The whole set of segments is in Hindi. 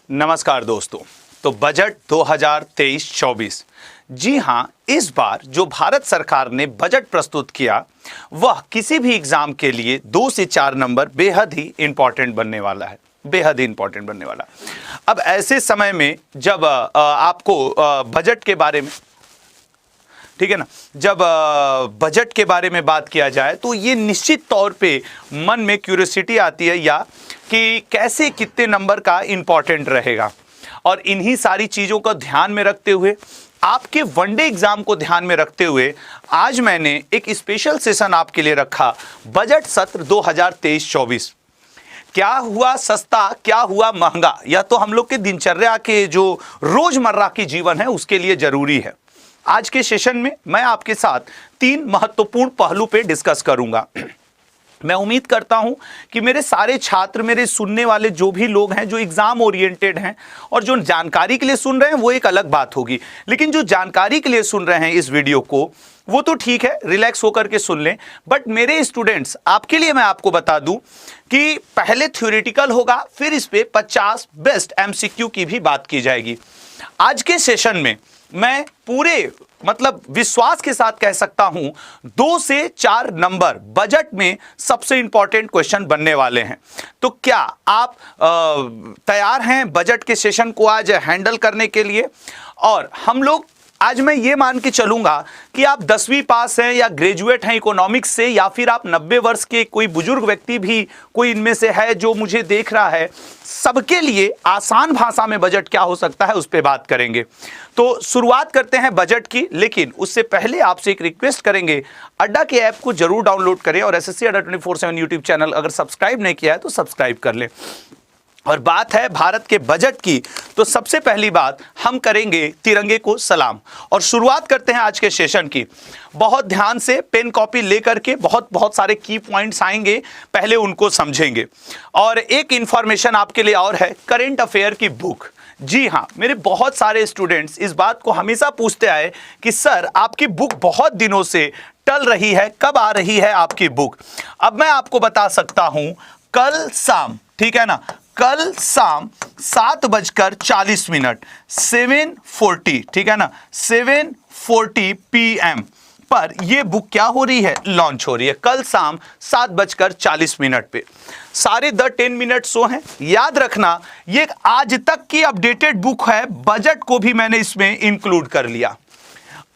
नमस्कार दोस्तों। तो बजट 2023-24, जी हाँ, इस बार जो भारत सरकार ने बजट प्रस्तुत किया वह किसी भी एग्जाम के लिए 2 से 4 नंबर बेहद ही इंपॉर्टेंट बनने वाला है, बेहद ही इंपॉर्टेंट बनने वाला। अब ऐसे समय में जब आपको बजट के बारे में, ठीक है ना, जब बजट के बारे में बात किया जाए तो ये निश्चित तौर पे मन में क्यूरियोसिटी आती है या कि कैसे कितने नंबर का इंपॉर्टेंट रहेगा। और इन्हीं सारी चीज़ों को ध्यान में रखते हुए, आपके वनडे एग्जाम को ध्यान में रखते हुए आज मैंने एक स्पेशल सेशन आपके लिए रखा, बजट सत्र 2023-24। क्या हुआ सस्ता, क्या हुआ महंगा, यह तो हम लोग के दिनचर्या के जो रोजमर्रा की जीवन है उसके लिए जरूरी है। आज के सेशन में मैं आपके साथ 3 महत्वपूर्ण पहलू पे डिस्कस करूंगा। मैं उम्मीद करता हूं कि मेरे सारे छात्र, मेरे सुनने वाले जो भी लोग हैं जो एग्जाम ओरिएंटेड हैं और जो जानकारी के लिए सुन रहे हैं वो एक अलग बात होगी, लेकिन जो जानकारी के लिए सुन रहे हैं इस वीडियो को वो तो ठीक है, रिलैक्स होकर के सुन लें। बट मेरे स्टूडेंट्स, आपके लिए मैं आपको बता दूं कि पहले थ्योरेटिकल होगा, फिर इस पे 50 बेस्ट एमसीक्यू की भी बात की जाएगी। आज के सेशन में मैं पूरे विश्वास के साथ कह सकता हूं 2 से 4 नंबर बजट में सबसे इंपॉर्टेंट क्वेश्चन बनने वाले हैं। तो क्या आप तैयार हैं बजट के सेशन को आज हैंडल करने के लिए? और हम लोग आज मैं ये मान के चलूंगा कि आप 10वीं पास हैं या ग्रेजुएट हैं इकोनॉमिक्स से, या फिर आप 90 वर्ष के कोई बुजुर्ग व्यक्ति भी कोई इनमें से है जो मुझे देख रहा है, सबके लिए आसान भाषा में बजट क्या हो सकता है उस पर बात करेंगे। तो शुरुआत करते हैं बजट की, लेकिन उससे पहले आपसे एक रिक्वेस्ट करेंगे, अड्डा के ऐप को जरूर डाउनलोड करें और एसएससी अड्डा 24/7 यूट्यूब चैनल अगर सब्सक्राइब नहीं किया है तो सब्सक्राइब कर लें। और बात है भारत के बजट की, तो सबसे पहली बात हम करेंगे तिरंगे को सलाम। और शुरुआत करते हैं आज के सेशन की। बहुत ध्यान से पेन कॉपी लेकर के बहुत सारे की पॉइंट्स आएंगे, पहले उनको समझेंगे। और एक इंफॉर्मेशन आपके लिए और है, करंट अफेयर की बुक। जी हाँ, मेरे बहुत सारे स्टूडेंट्स इस बात को हमेशा पूछते आए कि सर आपकी बुक बहुत दिनों से टल रही है, कब आ रही है आपकी बुक? अब मैं आपको बता सकता हूं, कल शाम, ठीक है ना, कल शाम 7:40 7:40, ठीक है ना, 7:40 PM पर यह बुक क्या हो रही है, लॉन्च हो रही है कल शाम 7:40 पे। सारे 10 मिनट शो हैं। याद रखना, ये आज तक की अपडेटेड बुक है, बजट को भी मैंने इसमें इंक्लूड कर लिया।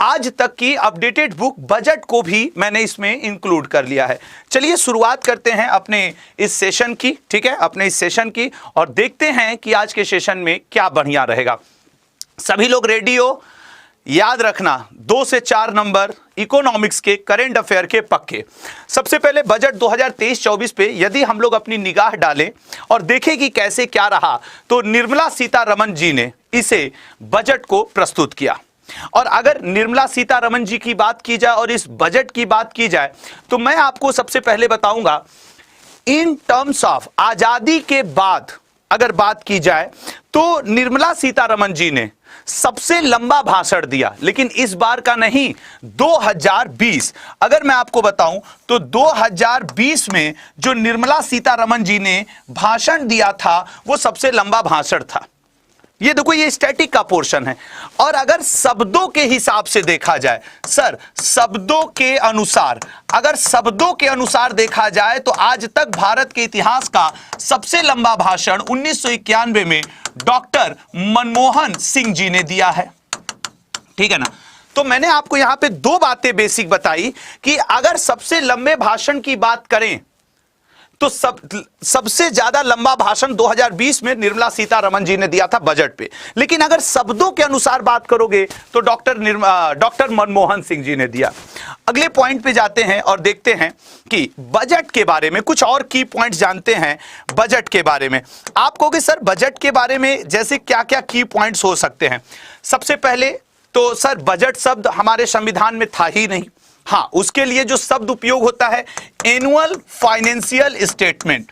आज तक की अपडेटेड बुक बजट को भी मैंने इसमें इंक्लूड कर लिया है। चलिए शुरुआत करते हैं अपने इस सेशन की, ठीक है, अपने इस सेशन की, और देखते हैं कि आज के सेशन में क्या बढ़िया रहेगा। सभी लोग रेडी हो? याद रखना 2 से 4 नंबर इकोनॉमिक्स के करंट अफेयर के पक्के। सबसे पहले बजट 2023-24 पे यदि हम लोग अपनी निगाह डालें और देखें कि कैसे क्या रहा, तो निर्मला सीतारमण जी ने इसे बजट को प्रस्तुत किया। और अगर निर्मला सीतारमण जी की बात की जाए और इस बजट की बात की जाए, तो मैं आपको सबसे पहले बताऊंगा, इन टर्म्स ऑफ आजादी के बाद अगर बात की जाए तो निर्मला सीतारमण जी ने सबसे लंबा भाषण दिया, लेकिन इस बार का नहीं, 2020। अगर मैं आपको बताऊं तो 2020 में जो निर्मला सीतारमण जी ने भाषण दिया था वो सबसे लंबा भाषण था। ये देखो, ये स्टैटिक का पोर्शन है। और अगर शब्दों के हिसाब से देखा जाए, सर शब्दों के अनुसार, अगर शब्दों के अनुसार देखा जाए तो आज तक भारत के इतिहास का सबसे लंबा भाषण 1991 में डॉक्टर मनमोहन सिंह जी ने दिया है, ठीक है ना। तो मैंने आपको यहां पे 2 बातें बेसिक बताई कि अगर सबसे लंबे भाषण की बात करें तो सबसे ज्यादा लंबा भाषण 2020 में निर्मला सीतारमण जी ने दिया था बजट पे, लेकिन अगर शब्दों के अनुसार बात करोगे तो डॉक्टर मनमोहन सिंह जी ने दिया। अगले पॉइंट पे जाते हैं और देखते हैं कि बजट के बारे में कुछ और की पॉइंट्स जानते हैं। बजट के बारे में आप कहोगे सर बजट के बारे में जैसे क्या क्या की पॉइंट्स हो सकते हैं? सबसे पहले तो सर बजट शब्द हमारे संविधान में था ही नहीं। हाँ, उसके लिए जो शब्द उपयोग होता है एनुअल फाइनेंशियल स्टेटमेंट।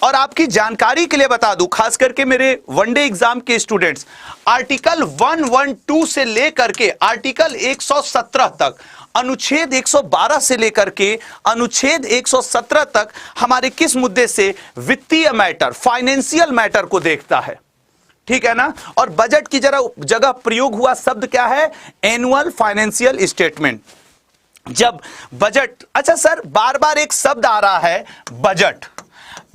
और आपकी जानकारी के लिए बता दूं, खास करके मेरे वनडे एग्जाम के स्टूडेंट्स, आर्टिकल 112 से लेकर के आर्टिकल 117 तक, अनुच्छेद 112 से लेकर के अनुच्छेद 117 तक हमारे किस मुद्दे से, वित्तीय मैटर, फाइनेंशियल मैटर को देखता है। ठीक है ना। और बजट की जगह प्रयोग हुआ शब्द क्या है, एनुअल फाइनेंशियल स्टेटमेंट। जब बजट, अच्छा सर बार बार एक शब्द आ रहा है बजट,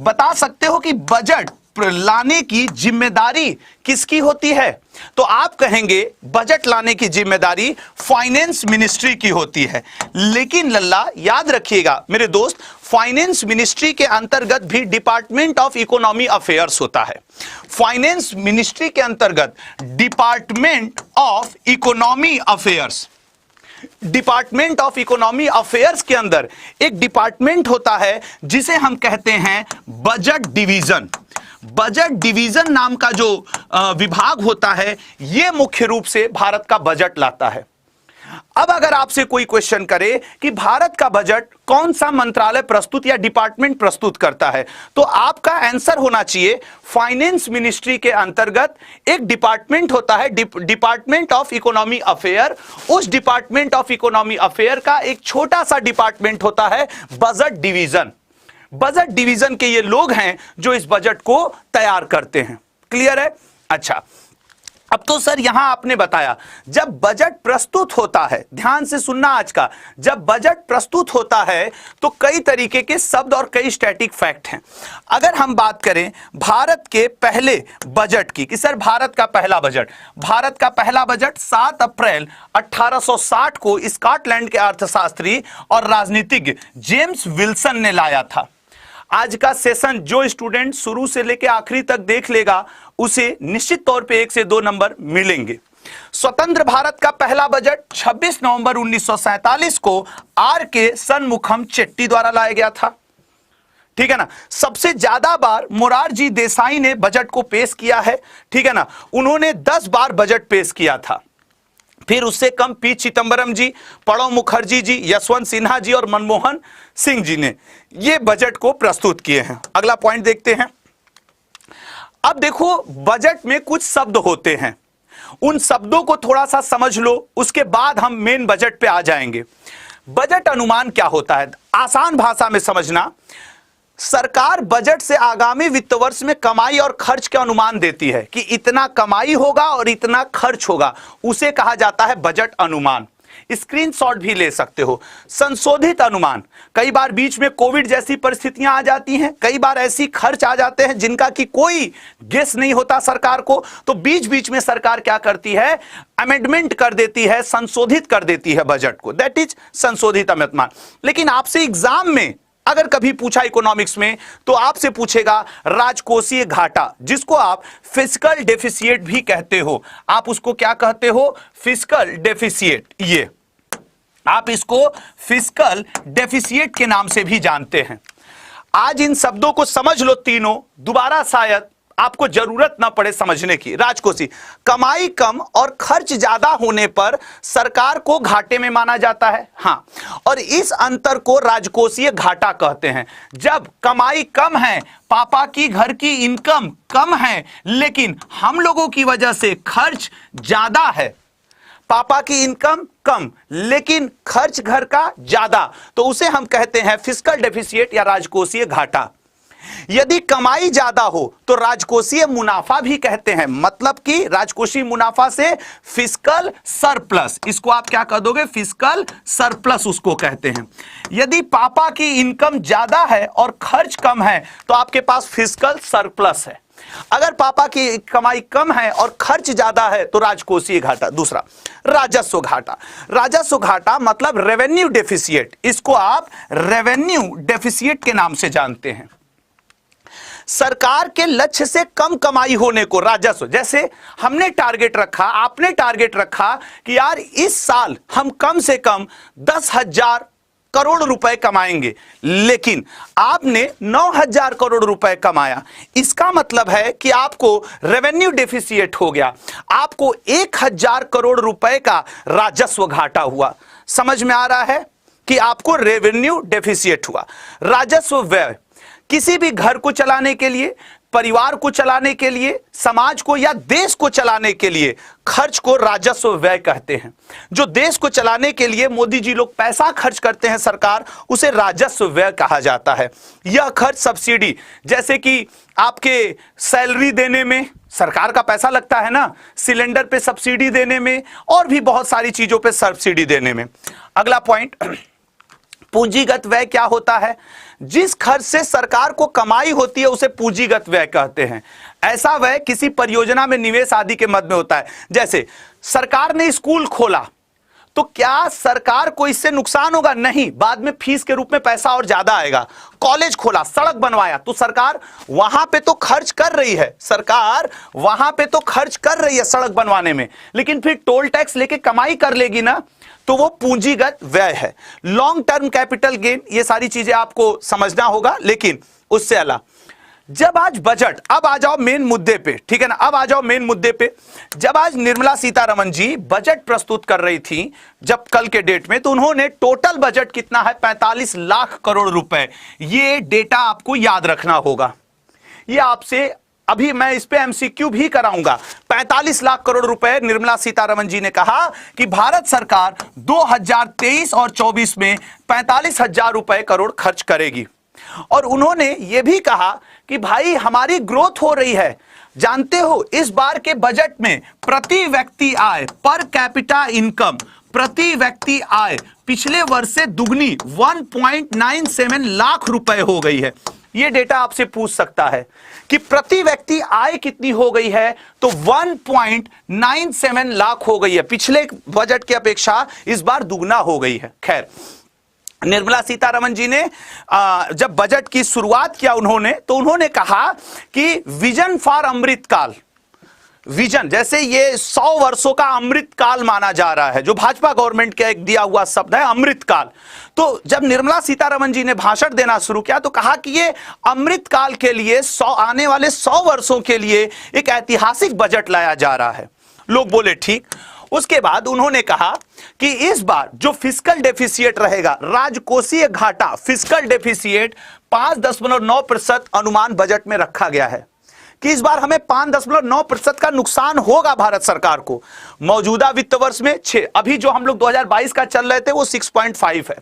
बता सकते हो कि बजट लाने की जिम्मेदारी किसकी होती है? तो आप कहेंगे बजट लाने की जिम्मेदारी फाइनेंस मिनिस्ट्री की होती है। लेकिन लल्ला याद रखिएगा मेरे दोस्त, फाइनेंस मिनिस्ट्री के अंतर्गत भी डिपार्टमेंट ऑफ इकोनॉमी अफेयर्स होता है। फाइनेंस मिनिस्ट्री के अंतर्गत department of economy affairs, department of economy affairs के अंदर एक डिपार्टमेंट होता है जिसे हम कहते हैं बजट डिवीजन। बजट डिवीजन नाम का जो विभाग होता है, यह मुख्य रूप से भारत का बजट लाता है। अब अगर आपसे कोई क्वेश्चन करे कि भारत का बजट कौन सा मंत्रालय प्रस्तुत या डिपार्टमेंट प्रस्तुत करता है, तो आपका आंसर होना चाहिए फाइनेंस मिनिस्ट्री के अंतर्गत एक डिपार्टमेंट होता है, डिपार्टमेंट ऑफ इकोनॉमी अफेयर। उस डिपार्टमेंट ऑफ इकोनॉमी अफेयर का एक छोटा सा डिपार्टमेंट होता है बजट डिवीजन। बजट डिवीजन के ये लोग हैं जो इस बजट को तैयार करते हैं। क्लियर है? अच्छा, अब तो सर यहां आपने बताया जब बजट प्रस्तुत होता है, ध्यान से सुनना आज का, जब बजट प्रस्तुत होता है तो कई तरीके के शब्द और कई स्टैटिक फैक्ट हैं। अगर हम बात करें भारत के पहले बजट की कि सर भारत का पहला बजट 7 अप्रैल 1860 को स्कॉटलैंड के अर्थशास्त्री और राजनीतिज्ञ जेम्स विल्सन ने लाया था। आज का सेशन जो स्टूडेंट शुरू से लेकर आखिरी तक देख लेगा उसे निश्चित तौर पे 1 से 2 नंबर मिलेंगे। स्वतंत्र भारत का पहला बजट 26 नवंबर 1947 को आर के सनमुखम चेट्टी द्वारा लाया गया था। ठीक है ना। सबसे ज्यादा बार मोरारजी देसाई ने बजट को पेश किया है। ठीक है ना, उन्होंने 10 बार बजट पेश किया था। फिर उससे कम पी चिदम्बरम जी, प्रणब मुखर्जी जी, यशवंत सिन्हा जी और मनमोहन सिंह जी ने ये बजट को प्रस्तुत किए हैं। अगला पॉइंट देखते हैं। अब देखो बजट में कुछ शब्द होते हैं, उन शब्दों को थोड़ा सा समझ लो, उसके बाद हम मेन बजट पे आ जाएंगे। बजट अनुमान क्या होता है, आसान भाषा में समझना। सरकार बजट से आगामी वित्त वर्ष में कमाई और खर्च का अनुमान देती है कि इतना कमाई होगा और इतना खर्च होगा, उसे कहा जाता है बजट अनुमान। स्क्रीनशॉट भी ले सकते हो। संशोधित अनुमान, कई बार बीच में कोविड जैसी परिस्थितियां आ जाती हैं, कई बार ऐसी खर्च आ जाते हैं जिनका कि कोई गेस नहीं होता सरकार को, तो बीच बीच में सरकार क्या करती है, अमेंडमेंट कर देती है, संशोधित कर देती है बजट को, दैट इज संशोधित अनुमान। लेकिन आपसे एग्जाम में अगर कभी पूछा इकोनॉमिक्स में तो आपसे पूछेगा राजकोषीय घाटा, जिसको आप फिस्कल डेफिसिएट भी कहते हो। आप उसको क्या कहते हो, फिस्कल डेफिसिएट। ये आप इसको फिस्कल डेफिसिएट के नाम से भी जानते हैं। आज इन शब्दों को समझ लो तीनों, दोबारा शायद आपको जरूरत ना पड़े समझने की। राजकोषीय, कमाई कम और खर्च ज्यादा होने पर सरकार को घाटे में माना जाता है। हाँ, और इस अंतर को राजकोषीय घाटा कहते हैं। जब कमाई कम है, पापा की घर की इनकम कम है, लेकिन हम लोगों की वजह से खर्च ज्यादा है, पापा की इनकम कम लेकिन खर्च घर का ज्यादा, तो उसे हम कहते हैं फिस्कल डेफिसिएट या राजकोषीय घाटा। यदि कमाई ज्यादा हो तो राजकोषीय मुनाफा भी कहते हैं, मतलब कि राजकोषीय मुनाफा से फिस्कल सरप्लस, इसको आप क्या कह दोगे, फिस्कल सरप्लस उसको कहते हैं। यदि पापा की इनकम ज्यादा है और खर्च कम है तो आपके पास फिस्कल सरप्लस है। अगर पापा की कमाई कम है और खर्च ज्यादा है तो राजकोषीय घाटा। दूसरा, राजस्व घाटा। राजस्व घाटा मतलब रेवेन्यू डेफिसिएट, इसको आप रेवेन्यू डेफिसिएट के नाम से जानते हैं। सरकार के लक्ष्य से कम कमाई होने को राजस्व, जैसे हमने टारगेट रखा, आपने टारगेट रखा कि यार इस साल हम कम से कम 10,000 करोड़ रुपए कमाएंगे, लेकिन आपने 9,000 करोड़ रुपए कमाया। इसका मतलब है कि आपको रेवेन्यू डेफिसिएट हो गया, आपको 1,000 करोड़ रुपए का राजस्व घाटा हुआ। समझ में आ रहा है कि आपको रेवेन्यू डेफिसिएट हुआ। राजस्व व्यय, किसी भी घर को चलाने के लिए, परिवार को चलाने के लिए, समाज को या देश को चलाने के लिए खर्च को राजस्व व्यय कहते हैं। जो देश को चलाने के लिए मोदी जी लोग पैसा खर्च करते हैं सरकार, उसे राजस्व व्यय कहा जाता है। यह खर्च सब्सिडी, जैसे कि आपके सैलरी देने में सरकार का पैसा लगता है ना, सिलेंडर पे सब्सिडी देने में, और भी बहुत सारी चीजों पे सब्सिडी देने में। अगला पॉइंट, पूंजीगत व्यय क्या होता है? जिस खर्च से सरकार को कमाई होती है उसे पूंजीगत व्यय कहते हैं। ऐसा व्यय किसी परियोजना में निवेश आदि के मद में होता है। जैसे सरकार ने स्कूल खोला तो क्या सरकार को इससे नुकसान होगा? नहीं, बाद में फीस के रूप में पैसा और ज्यादा आएगा। कॉलेज खोला, सड़क बनवाया, तो सरकार वहां पे तो खर्च कर रही है, सरकार वहां पे तो खर्च कर रही है सड़क बनवाने में, लेकिन फिर टोल टैक्स लेके कमाई कर लेगी ना, तो वो पूंजीगत व्यय है। लॉन्ग टर्म कैपिटल गेन, ये सारी चीजें आपको समझना होगा। लेकिन उससे अलावा जब आज बजट, अब आ जाओ मेन मुद्दे पे, ठीक है ना, अब आ जाओ मेन मुद्दे पे। जब आज निर्मला सीतारमण जी बजट प्रस्तुत कर रही थी, जब कल के डेट में, तो उन्होंने टोटल बजट कितना है? 45 लाख करोड़ रुपए। ये डेटा आपको याद रखना होगा। ये आपसे अभी मैं इस पे एमसीक्यू भी कराऊंगा। 45 लाख करोड़ रुपए निर्मला सीतारमण जी ने कहा कि भारत सरकार 2023 और 24 में 45,000 रुपए करोड़ खर्च करेगी। और उन्होंने यह भी कहा कि भाई हमारी ग्रोथ हो रही है। जानते हो इस बार के बजट में प्रति व्यक्ति आय, पर कैपिटा इनकम, प्रति व्यक्ति आय पिछले वर्ष से दुगनी 1.97 लाख रुपए हो गई है। यह डेटा आपसे पूछ सकता है कि प्रति व्यक्ति आय कितनी हो गई है, तो 1.97 लाख हो गई है। पिछले बजट की अपेक्षा इस बार दुगना हो गई है। खैर, निर्मला सीतारमण जी ने जब बजट की शुरुआत किया उन्होंने कहा कि विजन फॉर अमृतकाल, विजन, जैसे ये 100 वर्षों का अमृतकाल माना जा रहा है, जो भाजपा गवर्नमेंट का एक दिया हुआ शब्द है अमृतकाल। तो जब निर्मला सीतारमण जी ने भाषण देना शुरू किया तो कहा कि ये अमृतकाल के लिए आने वाले 100 वर्षों के लिए एक ऐतिहासिक बजट लाया जा रहा है। लोग बोले ठीक। उसके बाद उन्होंने कहा कि इस बार जो फिस्कल डेफिसिएट रहेगा, राजकोषीय घाटा, फिस्कल डेफिसिएट 5.9% अनुमान बजट में रखा गया है कि इस बार हमें 5.9% का नुकसान होगा भारत सरकार को। मौजूदा वित्त वर्ष में 6, अभी जो हम लोग 2022 का चल रहे थे वो 6.5 है।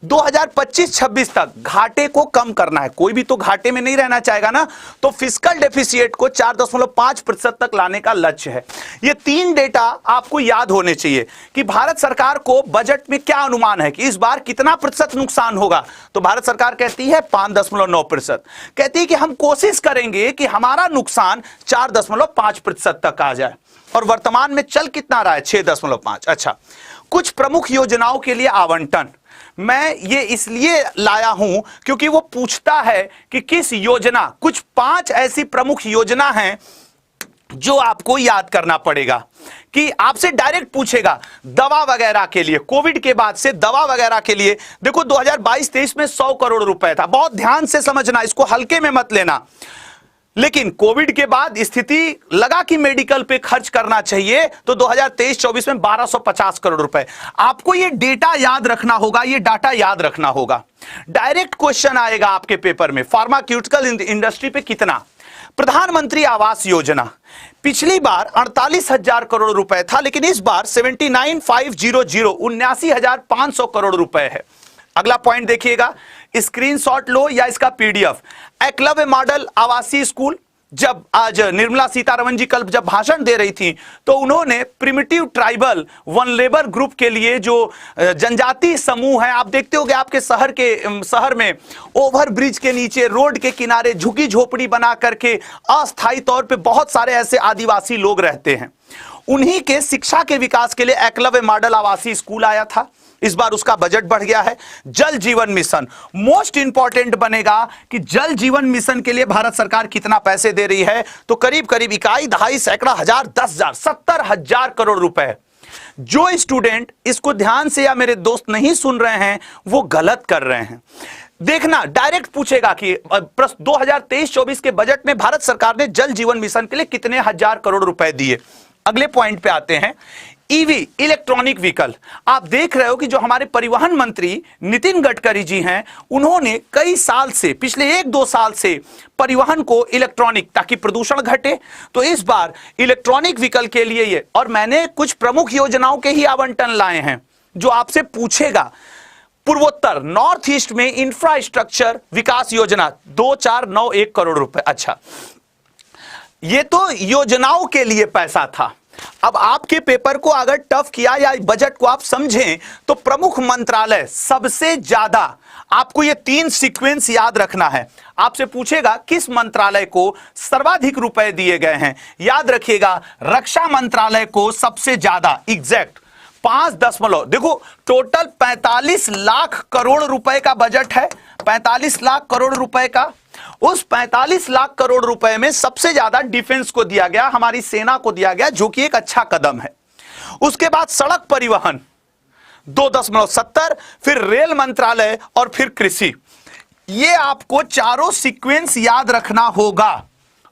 2025-26 तक घाटे को कम करना है, कोई भी तो घाटे में नहीं रहना चाहेगा ना, तो फिस्कल डेफिसिएट को 4.5% तक लाने का लक्ष्य है। ये 3 डेटा आपको याद होने चाहिए कि भारत सरकार को बजट में क्या अनुमान है कि इस बार कितना प्रतिशत नुकसान होगा। तो भारत सरकार कहती है 5.9%, कहती है कि हम कोशिश करेंगे कि हमारा नुकसान 4.5% तक आ जाए, और वर्तमान में चल कितना रहा है? 6.5। अच्छा, कुछ प्रमुख योजनाओं के लिए आवंटन, मैं ये इसलिए लाया हूं क्योंकि वो पूछता है कि किस योजना, कुछ 5 ऐसी प्रमुख योजना हैं जो आपको याद करना पड़ेगा, कि आपसे डायरेक्ट पूछेगा दवा वगैरह के लिए, कोविड के बाद से दवा वगैरह के लिए। देखो 2022-23 में 100 करोड़ रुपए था, बहुत ध्यान से समझना, इसको हल्के में मत लेना। लेकिन कोविड के बाद स्थिति लगा कि मेडिकल पे खर्च करना चाहिए, तो 2023-24 में 1250 करोड़ रुपए। आपको ये डेटा याद रखना होगा, ये डाटा याद रखना होगा। डायरेक्ट क्वेश्चन आएगा आपके पेपर में, फार्मास्यूटिकल इंडस्ट्री पे कितना। प्रधानमंत्री आवास योजना पिछली बार 48,000 करोड़ रुपए था, लेकिन इस बार 79,500 करोड़ रुपए है। अगला पॉइंट देखिएगा, स्क्रीनशॉट लो या इसका पीडीएफ। एकलव्य मॉडल आवासीय स्कूल, जब आज निर्मला सीतारमण जी कल जब भाषण दे रही थी तो उन्होंने प्रिमिटिव ट्राइबल वनलेबर ग्रुप के लिए जो जनजाति समूह है, आप देखते होंगे आपके शहर में ओवरब्रिज के नीचे, रोड के किनारे झुकी झोपड़ी बना करके अस्थायी तौर पे बहुत सारे ऐसे आदिवासी लोग रहते हैं। उन्हीं के शिक्षा के विकास के लिए एकलव्य मॉडल आवासीय स्कूल आया था। इस बार उसका बजट बढ़ गया है। जल जीवन मिशन मोस्ट इंपॉर्टेंट बनेगा कि जल जीवन मिशन के लिए भारत सरकार कितना पैसे दे रही है, तो करीब करीब इकाई, दहाई, सैकड़ा, हजार, 10,000, 70,000 करोड़ रुपए। जो स्टूडेंट इसको ध्यान से या मेरे दोस्त नहीं सुन रहे हैं वो गलत कर रहे हैं। देखना, डायरेक्ट पूछेगा कि 2023-24 के बजट में भारत सरकार ने जल जीवन मिशन के लिए कितने हजार करोड़ रुपए दिए। अगले पॉइंट पे आते हैं, ईवी, इलेक्ट्रॉनिक व्हीकल। आप देख रहे हो कि जो हमारे परिवहन मंत्री नितिन गडकरी जी हैं, उन्होंने कई साल से, पिछले 1-2 साल से परिवहन को इलेक्ट्रॉनिक, ताकि प्रदूषण घटे, तो इस बार इलेक्ट्रॉनिक व्हीकल के लिए ये, और मैंने कुछ प्रमुख योजनाओं के ही आवंटन लाए हैं जो आपसे पूछेगा। पूर्वोत्तर, नॉर्थ ईस्ट में इंफ्रास्ट्रक्चर विकास योजना 2491 करोड़ रुपए। अच्छा, ये तो योजनाओं के लिए पैसा था। अब आपके पेपर को अगर टफ किया या बजट को आप समझें तो प्रमुख मंत्रालय सबसे ज्यादा, आपको ये 3 सीक्वेंस याद रखना है। आपसे पूछेगा किस मंत्रालय को सर्वाधिक रुपए दिए गए हैं, याद रखिएगा रक्षा मंत्रालय को सबसे ज्यादा, एग्जैक्ट 5 देखो टोटल 45 लाख करोड़ रुपए का बजट है, 45 लाख करोड़ रुपए का। उस 45 लाख करोड़ रुपए में सबसे ज्यादा डिफेंस को दिया गया, हमारी सेना को दिया गया, जो कि एक अच्छा कदम है। उसके बाद सड़क परिवहन 2.70, फिर रेल मंत्रालय और फिर कृषि। ये आपको चारों सीक्वेंस याद रखना होगा।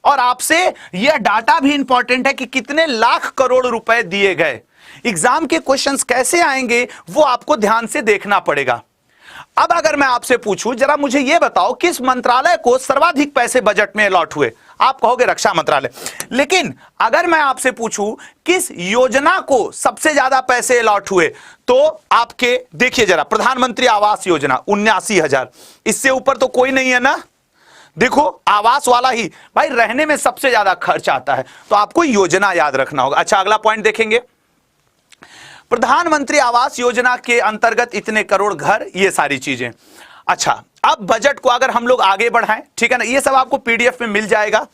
और आपसे यह डाटा भी इंपॉर्टेंट है कि कितने लाख करोड़ रुपए दिए गए। एग्जाम के क्वेश्चंस कैसे आएंगे वो आपको ध्यान से देखना पड़ेगा। अब अगर मैं आपसे पूछूं, जरा मुझे यह बताओ किस मंत्रालय को सर्वाधिक पैसे बजट में अलॉट हुए, आप कहोगे रक्षा मंत्रालय। लेकिन अगर मैं आपसे पूछूं किस योजना को सबसे ज्यादा पैसे अलॉट हुए, तो आपके देखिए जरा, प्रधानमंत्री आवास योजना 79,000, इससे ऊपर तो कोई नहीं है ना। देखो आवास वाला ही भाई रहने में सबसे ज्यादा खर्च आता है, तो आपको योजना याद रखना होगा। अच्छा, अगला पॉइंट देखेंगे, प्रधानमंत्री आवास योजना के अंतर्गत इतने करोड़ घर, ये सारी चीजें। अच्छा, अब बजट को अगर हम लोग आगे बढ़ाएं, ठीक है ना, ये सब आपको पीडीएफ में मिल जाएगा,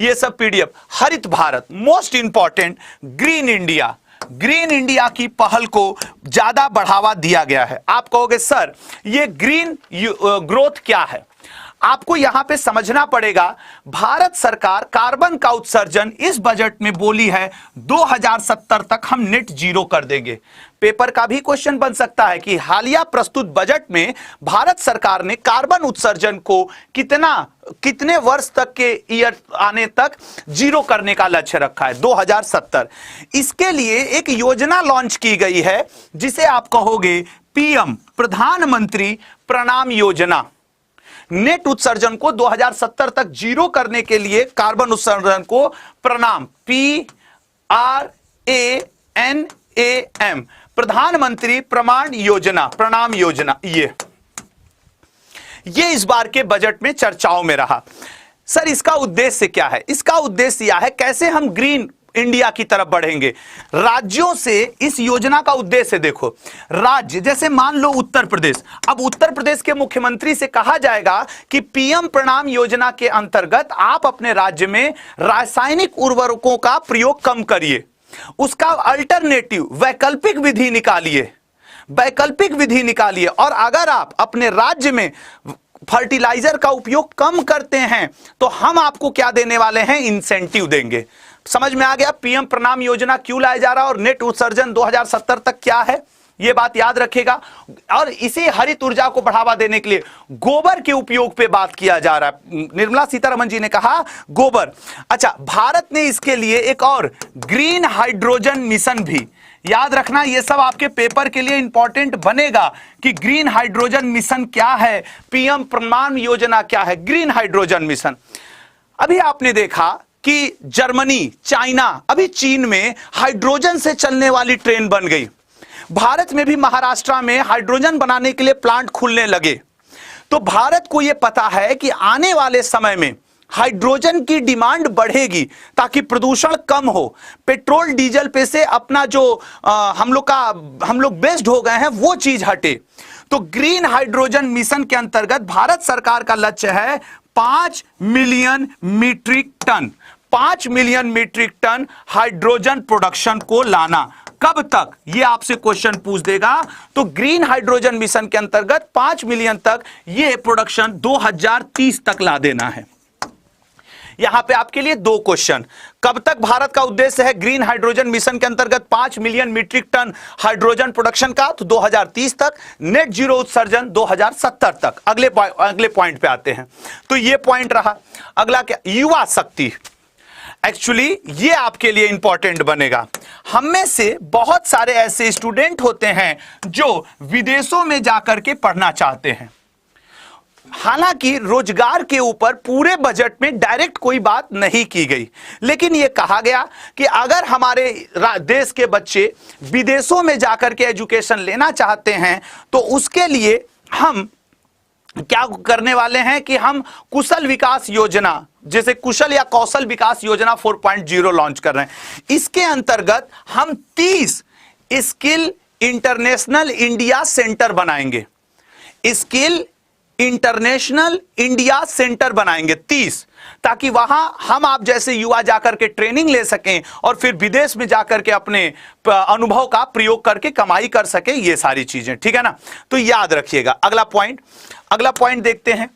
ये सब पीडीएफ। हरित Bharat, most important, green India, green India की पहल को ज्यादा बढ़ावा दिया गया है। आप कहोगे सर ये ग्रीन ग्रोथ क्या है, आपको यहां पे समझना पड़ेगा। भारत सरकार कार्बन का उत्सर्जन इस बजट में बोली है 2070 तक हम नेट जीरो कर देंगे। पेपर का भी क्वेश्चन बन सकता है कि हालिया प्रस्तुत बजट में भारत सरकार ने कार्बन उत्सर्जन को कितने वर्ष तक के ईयर आने तक जीरो करने का लक्ष्य रखा है, 2070। इसके लिए एक योजना लॉन्च की गई है जिसे आप कहोगे पीएम, प्रधानमंत्री प्रणाम योजना। नेट उत्सर्जन को 2070 तक जीरो करने के लिए कार्बन उत्सर्जन को प्रणाम, PRANAM, प्रधानमंत्री प्रमाण योजना, प्रणाम योजना, ये इस बार के बजट में चर्चाओं में रहा। सर इसका उद्देश्य क्या है? इसका उद्देश्य यह है कैसे हम ग्रीन इंडिया की तरफ बढ़ेंगे। राज्यों से इस योजना का उद्देश्य देखो, राज्य जैसे मान लो उत्तर प्रदेश, अब उत्तर प्रदेश के मुख्यमंत्री से कहा जाएगा कि पीएम प्रणाम योजना के अंतर्गत आप अपने राज्य में रासायनिक उर्वरकों का प्रयोग कम करिए, उसका अल्टरनेटिव वैकल्पिक विधि निकालिए, और अगर आप अपने राज्य में फर्टिलाइजर का उपयोग कम करते हैं तो हम आपको क्या देने वाले हैं, इंसेंटिव देंगे। समझ में आ गया पीएम प्रणाम योजना क्यों लाया जा रहा है और नेट उत्सर्जन 2070 तक क्या है, ये बात याद रखेगा। और इसी हरित ऊर्जा को बढ़ावा देने के लिए गोबर के उपयोग पे बात किया जा रहा है। निर्मला सीतारमण जी ने कहा गोबर। अच्छा, भारत ने इसके लिए एक और ग्रीन हाइड्रोजन मिशन भी, याद रखना ये सब आपके पेपर के लिए इंपॉर्टेंट बनेगा कि ग्रीन हाइड्रोजन मिशन क्या है, पीएम प्रणाम योजना क्या है, ग्रीन हाइड्रोजन मिशन। अभी आपने देखा कि जर्मनी, चाइना, अभी चीन में हाइड्रोजन से चलने वाली ट्रेन बन गई। भारत में भी महाराष्ट्र में हाइड्रोजन बनाने के लिए प्लांट खुलने लगे। तो भारत को यह पता है कि आने वाले समय में हाइड्रोजन की डिमांड बढ़ेगी ताकि प्रदूषण कम हो, पेट्रोल डीजल पे से अपना जो हम लोग बेस्ड हो गए हैं वो चीज हटे। तो ग्रीन हाइड्रोजन मिशन के अंतर्गत भारत सरकार का लक्ष्य है 5 million metric ton hydrogen production को लाना। कब तक, ये आपसे क्वेश्चन पूछ देगा। तो ग्रीन हाइड्रोजन मिशन के अंतर्गत 5 मिलियन तक ये प्रोडक्शन 2030 तक ला देना है। यहां पे आपके लिए 2 क्वेश्चन, कब तक भारत का उद्देश्य है ग्रीन हाइड्रोजन मिशन के अंतर्गत 5 million metric ton hydrogen production का, तो 2030 तक, नेट जीरो उत्सर्जन 2070 तक। अगले पॉइंट पे आते हैं। तो ये पॉइंट रहा। अगला क्या, युवा शक्ति। एक्चुअली ये आपके लिए इंपॉर्टेंट बनेगा। हम में से बहुत सारे ऐसे स्टूडेंट होते हैं जो विदेशों में जाकर के पढ़ना चाहते हैं। हालांकि रोजगार के ऊपर पूरे बजट में डायरेक्ट कोई बात नहीं की गई, लेकिन यह कहा गया कि अगर हमारे देश के बच्चे विदेशों में जाकर के एजुकेशन लेना चाहते हैं तो उसके लिए हम क्या करने वाले हैं कि हम कुशल विकास योजना, जैसे कुशल या कौशल विकास योजना 4.0 लॉन्च कर रहे हैं। इसके अंतर्गत हम 30 स्किल इंटरनेशनल इंडिया सेंटर बनाएंगे। स्किल इंटरनेशनल इंडिया सेंटर बनाएंगे 30, ताकि वहां हम आप जैसे युवा जाकर के ट्रेनिंग ले सकें और फिर विदेश में जाकर के अपने अनुभव का प्रयोग करके कमाई कर सकें, ये सारी चीजें, ठीक है ना। तो याद रखिएगा। अगला पॉइंट देखते हैं।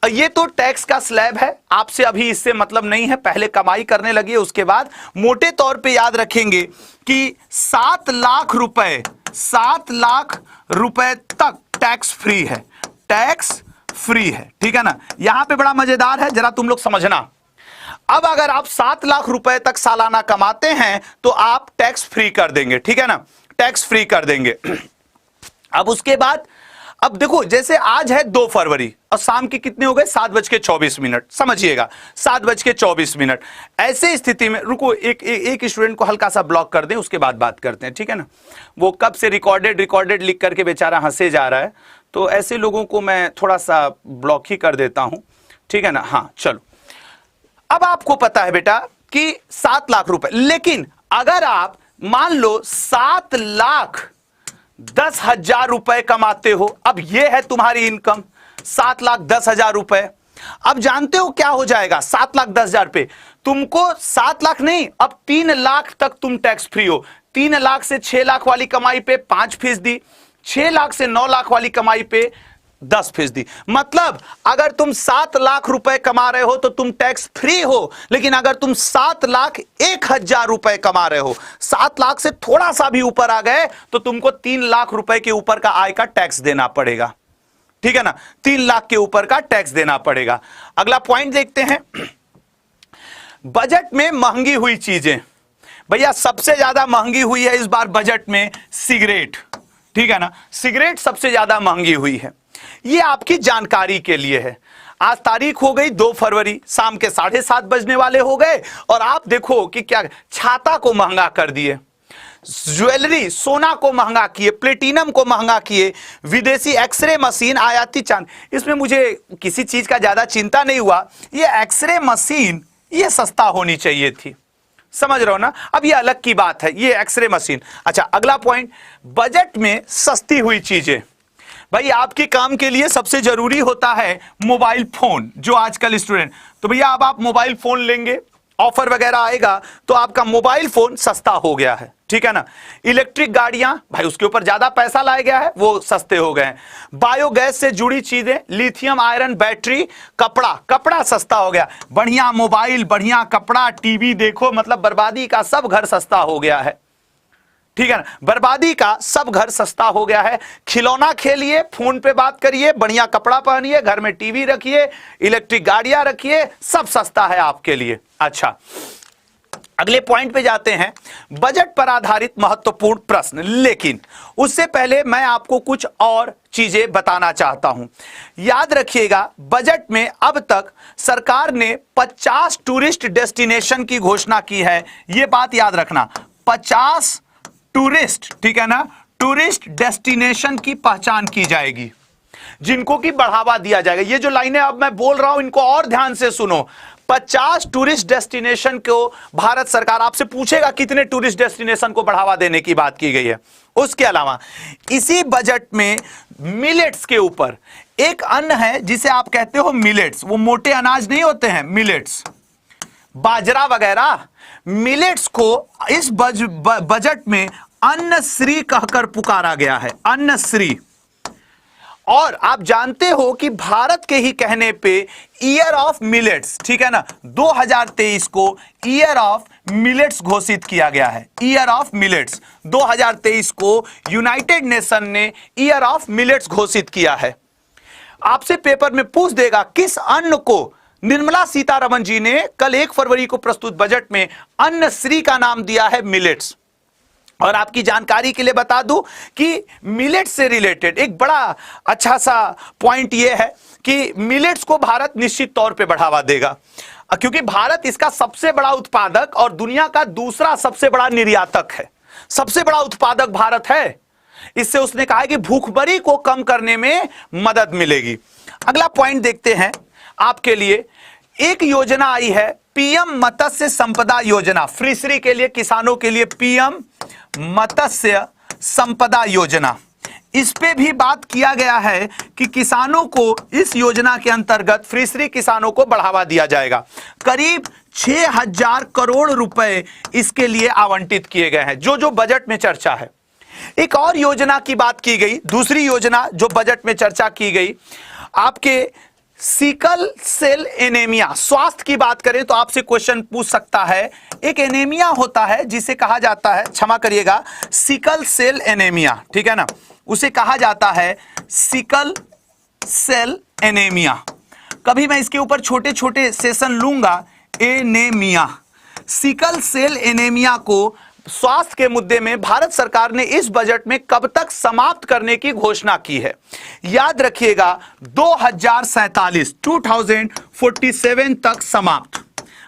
ये तो टैक्स का स्लैब है, आपसे अभी इससे मतलब नहीं है, पहले कमाई करने लगी, उसके बाद मोटे तौर पे याद रखेंगे कि 7 लाख रुपए तक टैक्स फ्री है, टैक्स फ्री है, ठीक है ना। यहां पे बड़ा मजेदार है, जरा तुम लोग समझना। अब अगर आप 7 लाख रुपए तक सालाना कमाते हैं तो आप टैक्स फ्री कर देंगे, ठीक है ना, टैक्स फ्री कर देंगे। अब उसके बाद अब देखो, जैसे आज है 2 फरवरी और शाम के कितने हो गए 7:24, समझिएगा 7:24। ऐसे स्थिति में रुको, एक स्टूडेंट को हल्का सा ब्लॉक कर दें, उसके बाद बात करते हैं, ठीक है ना। वो कब से रिकॉर्डेड लिख करके बेचारा हंसे जा रहा है, तो ऐसे लोगों को मैं थोड़ा सा ब्लॉक ही कर देता हूं, ठीक है ना। हाँ चलो, अब आपको पता है बेटा कि 7 लाख रुपए, लेकिन अगर आप मान लो 7,10,000 रुपए कमाते हो, अब ये है तुम्हारी इनकम 7,10,000 रुपए। अब जानते हो क्या हो जाएगा 7,10,000 पे तुमको 7 लाख नहीं, अब 3 लाख तक तुम टैक्स फ्री हो। 3 लाख से 6 लाख वाली कमाई पे 5%, 6 लाख से 9 लाख वाली कमाई पे 10%। मतलब अगर तुम 7 लाख रुपए कमा रहे हो तो तुम टैक्स फ्री हो, लेकिन अगर तुम 7,01,000 रुपए कमा रहे हो, 7 लाख से थोड़ा सा भी ऊपर आ गए तो तुमको 3 लाख रुपए के ऊपर का आय का टैक्स देना पड़ेगा, ठीक है ना। 3 लाख के ऊपर का टैक्स देना पड़ेगा। अगला पॉइंट देखते हैं, बजट में महंगी हुई चीजें। भैया सबसे ज्यादा महंगी हुई है इस बार बजट में सिगरेट, ठीक है ना, सिगरेट सबसे ज्यादा महंगी हुई है। ये आपकी जानकारी के लिए है। आज तारीख हो गई 2 फरवरी, शाम के 7:30 बजने वाले हो गए और आप देखो कि क्या छाता को महंगा कर दिए, ज्वेलरी सोना को महंगा किए, प्लेटिनम को महंगा किए, विदेशी एक्सरे मशीन, आयाती चांद। इसमें मुझे किसी चीज का ज्यादा चिंता नहीं हुआ, ये एक्सरे मशीन ये सस्ता होनी चाहिए थी, समझ रहे हो ना। अब ये अलग की बात है, ये एक्सरे मशीन। अच्छा अगला पॉइंट, बजट में सस्ती हुई चीजें। भाई आपके काम के लिए सबसे जरूरी होता है मोबाइल फोन, जो आजकल स्टूडेंट, तो भैया अब आप मोबाइल फोन लेंगे, ऑफर वगैरह आएगा तो आपका मोबाइल फोन सस्ता हो गया है, ठीक है ना। इलेक्ट्रिक गाड़ियां, भाई उसके ऊपर ज्यादा पैसा लाया गया है, वो सस्ते हो गए हैं। बायोगैस से जुड़ी चीजें, लिथियम आयरन बैटरी, कपड़ा सस्ता हो गया। बढ़िया मोबाइल, बढ़िया कपड़ा, टीवी देखो, मतलब बर्बादी का सब घर सस्ता हो गया है, ठीक है ना। बर्बादी का सब घर सस्ता हो गया है। खिलौना खेलिए, फोन पे बात करिए, बढ़िया कपड़ा पहनिए, घर में टीवी रखिए, इलेक्ट्रिक गाड़ियां रखिए, सब सस्ता है आपके लिए। अच्छा अगले पॉइंट पे जाते हैं, बजट पर आधारित महत्वपूर्ण प्रश्न। लेकिन उससे पहले मैं आपको कुछ और चीजें बताना चाहता हूं। याद रखिएगा, बजट में अब तक सरकार ने 50 टूरिस्ट डेस्टिनेशन की घोषणा की है। यह बात याद रखना, 50 टूरिस्ट, ठीक है ना, टूरिस्ट डेस्टिनेशन की पहचान की जाएगी, जिनको की बढ़ावा दिया जाएगा। ये जो लाइनें अब मैं बोल रहा हूं इनको और ध्यान से सुनो। 50 टूरिस्ट डेस्टिनेशन को भारत सरकार आपसे पूछेगा कितने टूरिस्ट डेस्टिनेशन को बढ़ावा देने की बात की गई है। उसके अलावा इसी बजट में मिलेट्स के ऊपर एक अन्न है जिसे आप कहते हो मिलेट्स, वो मोटे अनाज नहीं होते हैं, मिलेट्स, बाजरा वगैरह, मिलेट्स को इस बजट में अन्न श्री कहकर पुकारा गया है, अन्न श्री। और आप जानते हो कि भारत के ही कहने पे ईयर ऑफ मिलेट्स, ठीक है ना, 2023 को ईयर ऑफ मिलेट्स घोषित किया गया है। ईयर ऑफ मिलेट्स 2023 को यूनाइटेड नेशन ने ईयर ऑफ मिलेट्स घोषित किया है। आपसे पेपर में पूछ देगा किस अन्न को निर्मला सीतारमण जी ने कल 1 फरवरी को प्रस्तुत बजट में अन्न श्री का नाम दिया है मिलेट्स। और आपकी जानकारी के लिए बता दूं कि मिलेट से रिलेटेड एक बड़ा अच्छा सा पॉइंट यह है कि मिलेट्स को भारत निश्चित तौर पे बढ़ावा देगा, क्योंकि भारत इसका सबसे बड़ा उत्पादक और दुनिया का दूसरा सबसे बड़ा निर्यातक है। सबसे बड़ा उत्पादक भारत है। इससे उसने कहा है कि भूखमरी को कम करने में मदद मिलेगी। अगला पॉइंट देखते हैं आपके लिए। एक योजना आई है पीएम मत्स्य संपदा योजना, फिशरी के लिए, किसानों के लिए पीएम मत्स्य संपदा योजना। इस पे भी बात किया गया है कि किसानों को इस योजना के अंतर्गत फिशरी किसानों को बढ़ावा दिया जाएगा। करीब 6000 करोड़ रुपए इसके लिए आवंटित किए गए हैं, जो बजट में चर्चा है। एक और योजना की बात की गई, दूसरी योजना जो बजट में चर्चा की गई, आपके सिकल सेल एनीमिया। स्वास्थ्य की बात करें तो आपसे क्वेश्चन पूछ सकता है, एक एनीमिया होता है जिसे कहा जाता है, क्षमा करिएगा, सिकल सेल एनीमिया, ठीक है ना, उसे कहा जाता है सिकल सेल एनीमिया। कभी मैं इसके ऊपर छोटे छोटे सेशन लूंगा। एनीमिया, सिकल सेल एनीमिया को स्वास्थ्य के मुद्दे में भारत सरकार ने इस बजट में कब तक समाप्त करने की घोषणा की है? याद रखिएगा 2047 तक समाप्त।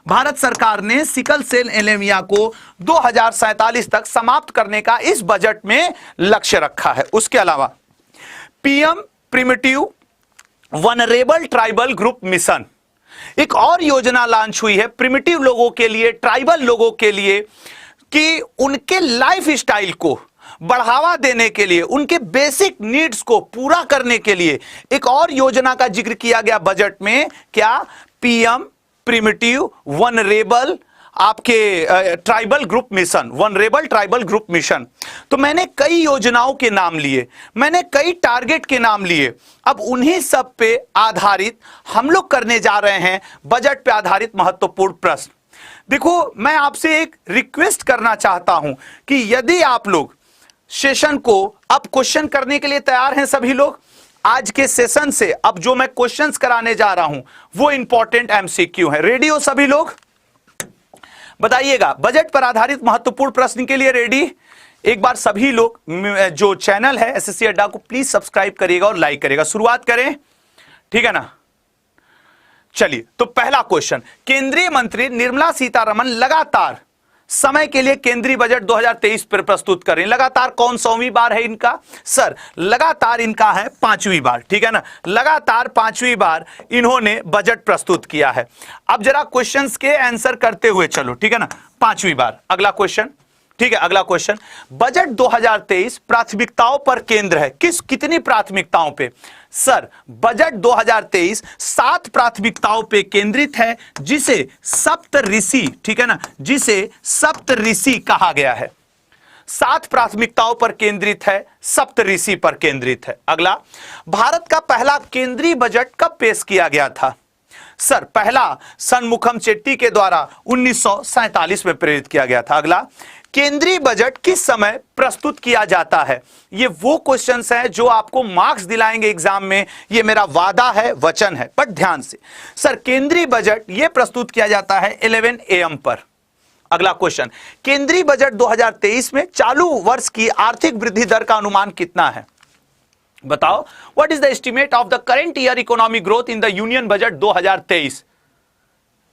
भारत सरकार ने सिकल सेल एनीमिया को 2047 तक समाप्त करने का इस बजट में लक्ष्य रखा है। उसके अलावा PM primitive vulnerable tribal group mission, एक और योजना लॉन्च हुई है प्रिमिटिव लोगों के लिए, ट्राइबल लोगों के लिए, कि उनके लाइफ स्टाइल को बढ़ावा देने के लिए, उनके बेसिक नीड्स को पूरा करने के लिए एक और योजना का जिक्र किया गया बजट में। क्या? पीएम प्रिमिटिव वनरेबल आपके tribal group mission, vulnerable tribal group mission. तो मैंने कई योजनाओं के नाम लिए, मैंने कई टारगेट के नाम लिए। अब उन्हीं सब पे आधारित हम लोग करने जा रहे हैं बजट पे आधारित महत्वपूर्ण प्रश्न। देखो, मैं आपसे एक रिक्वेस्ट करना चाहता हूं कि यदि आप लोग सेशन को अब क्वेश्चन करने के लिए तैयार हैं, सभी लोग आज के सेशन से अब जो मैं क्वेश्चंस कराने जा रहा हूं वो इंपॉर्टेंट एमसीक्यू है। रेडी हो सभी लोग? बताइएगा, बजट पर आधारित महत्वपूर्ण प्रश्न के लिए रेडी? एक बार सभी लोग जो चैनल है एसएससी अड्डा को प्लीज सब्सक्राइब करिएगा और लाइक करिएगा। शुरुआत करें, ठीक है ना? चलिए, तो पहला क्वेश्चन, केंद्रीय मंत्री निर्मला सीतारमण लगातार समय के लिए केंद्रीय बजट 2023 पर प्रस्तुत कर रही हैं। लगातार कौन सौवीं बार है इनका? सर, लगातार इनका है 5वीं बार, ठीक है ना? लगातार 5वीं बार इन्होंने बजट प्रस्तुत किया है। अब जरा क्वेश्चंस के आंसर करते हुए चलो, ठीक है ना? 5वीं बार। अगला क्वेश्चन, ठीक है, अगला क्वेश्चन, बजट 2023 प्राथमिकताओं पर केंद्र है। कितनी प्राथमिकताओं पे? सर, बजट 2023 7 प्राथमिकताओं पे केंद्रित है, जिसे सप्तऋषि, ठीक है ना, जिसे सप्तऋषि कहा गया है। 7 प्राथमिकताओं पर केंद्रित है, सप्तऋषि पर केंद्रित है। अगला, भारत का पहला केंद्रीय बजट कब पेश किया गया था? सर, पहला सनमुखम चेट्टी के द्वारा 1947 में प्रेरित किया गया था। अगला, केंद्रीय बजट किस समय प्रस्तुत किया जाता है? ये वो क्वेश्चंस हैं जो आपको मार्क्स दिलाएंगे एग्जाम में, ये मेरा वादा है, वचन है। बट ध्यान से, सर, केंद्रीय बजट ये प्रस्तुत किया जाता है 11 AM पर। अगला क्वेश्चन, केंद्रीय बजट 2023 में चालू वर्ष की आर्थिक वृद्धि दर का अनुमान कितना है? बताओ, what is the estimate of the current year economic growth in the union budget 2023?